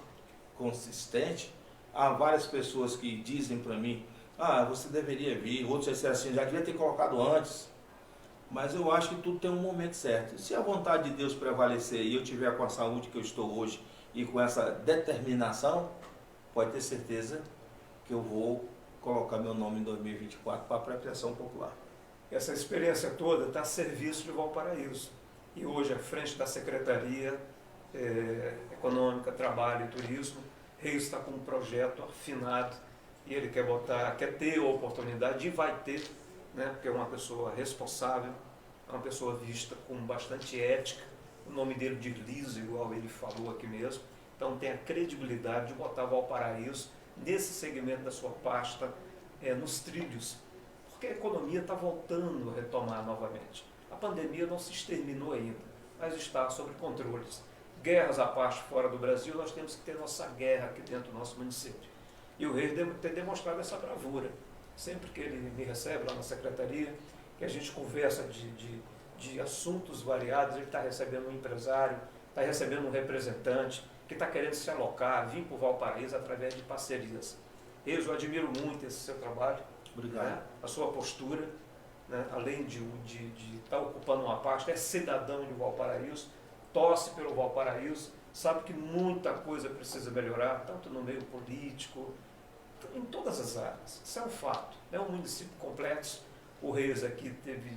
[SPEAKER 3] consistente. Há várias pessoas que dizem para mim, você deveria vir, outros disseram assim, já devia ter colocado antes. Mas eu acho que tudo tem um momento certo. Se a vontade de Deus prevalecer e eu tiver com a saúde que eu estou hoje e com essa determinação, pode ter certeza que eu vou colocar meu nome em 2024 para a apropriação popular.
[SPEAKER 2] Essa experiência toda está a serviço de Valparaíso. E hoje, à frente da Secretaria Econômica, Trabalho e Turismo, Reis está com um projeto afinado e ele quer ter a oportunidade, e vai ter, né, porque é uma pessoa responsável, é uma pessoa vista com bastante ética, o nome dele diz liso, igual ele falou aqui mesmo, então tem a credibilidade de botar Valparaíso nesse segmento da sua pasta, nos trilhos, porque a economia está voltando a retomar novamente. A pandemia não se exterminou ainda, mas está sob controles. Guerras à parte fora do Brasil, nós temos que ter nossa guerra aqui dentro do nosso município. E o Rei tem demonstrado essa bravura. Sempre que ele me recebe lá na secretaria, que a gente conversa de assuntos variados, ele está recebendo um empresário, está recebendo um representante, que está querendo se alocar, vir para o Valparaíso através de parcerias. Eu admiro muito esse seu trabalho.
[SPEAKER 3] Obrigado.
[SPEAKER 2] Né? A sua postura, né? Além de estar ocupando uma parte, é cidadão de Valparaíso, torce pelo Valparaíso, sabe que muita coisa precisa melhorar, tanto no meio político, em todas as áreas. Isso é um fato. É um município complexo. O Reis aqui teve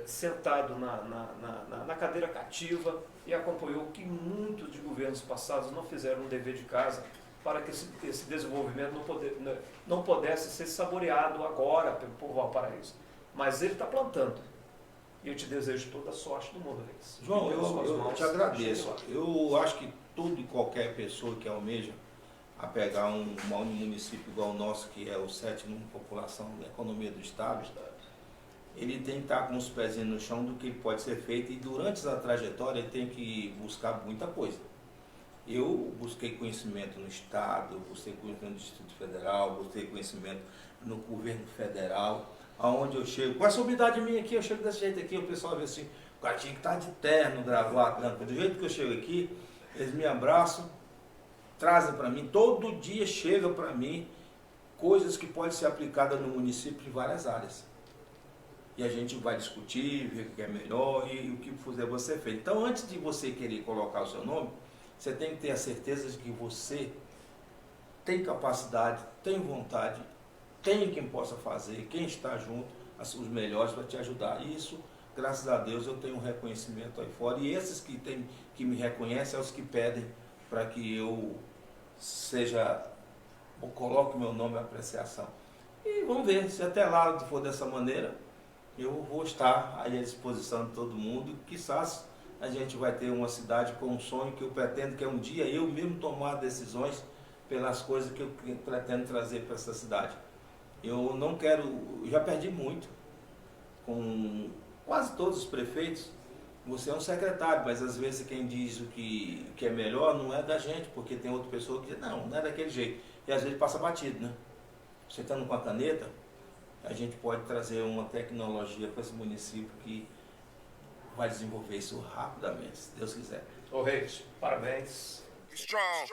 [SPEAKER 2] sentado na cadeira cativa e acompanhou que muitos de governos passados não fizeram um dever de casa para que esse desenvolvimento não pudesse ser saboreado agora pelo povo Valparaíso. Mas ele está plantando. E eu te desejo toda a sorte do mundo, Reis.
[SPEAKER 3] João, eu te agradeço. Eu acho que toda e qualquer pessoa que almeja a pegar um município igual o nosso, que é o 7º em população da economia do Estado, ele tem que estar com os pezinhos no chão do que pode ser feito, e durante a trajetória ele tem que buscar muita coisa. Eu busquei conhecimento no Estado, busquei conhecimento no Distrito Federal, busquei conhecimento no governo federal, aonde eu chego. Com essa humildade minha aqui, eu chego desse jeito aqui, o pessoal vê assim, o cara tinha que estar de terno, gravata, do jeito que eu chego aqui, eles me abraçam, trazem para mim, todo dia chega para mim coisas que podem ser aplicadas no município em várias áreas. E a gente vai discutir, ver o que é melhor e o que puder ser feito. Então, antes de você querer colocar o seu nome, você tem que ter a certeza de que você tem capacidade, tem vontade, tem quem possa fazer, quem está junto, os melhores para te ajudar. E isso, graças a Deus, eu tenho um reconhecimento aí fora. E esses que me reconhecem, é os que pedem para que eu coloque meu nome à apreciação. E vamos ver, se até lá for dessa maneira, eu vou estar aí à disposição de todo mundo. Quizás a gente vai ter uma cidade com um sonho que eu pretendo, que é um dia eu mesmo tomar decisões pelas coisas que eu pretendo trazer para essa cidade. Eu não quero, eu já perdi muito com quase todos os prefeitos. Você é um secretário, mas às vezes quem diz o que é melhor não é da gente, porque tem outra pessoa que diz, não é daquele jeito. E às vezes passa batido, né? Você estando com a caneta, a gente pode trazer uma tecnologia para esse município que vai desenvolver isso rapidamente, se Deus quiser.
[SPEAKER 2] Ô Reis, parabéns.
[SPEAKER 1] Strong.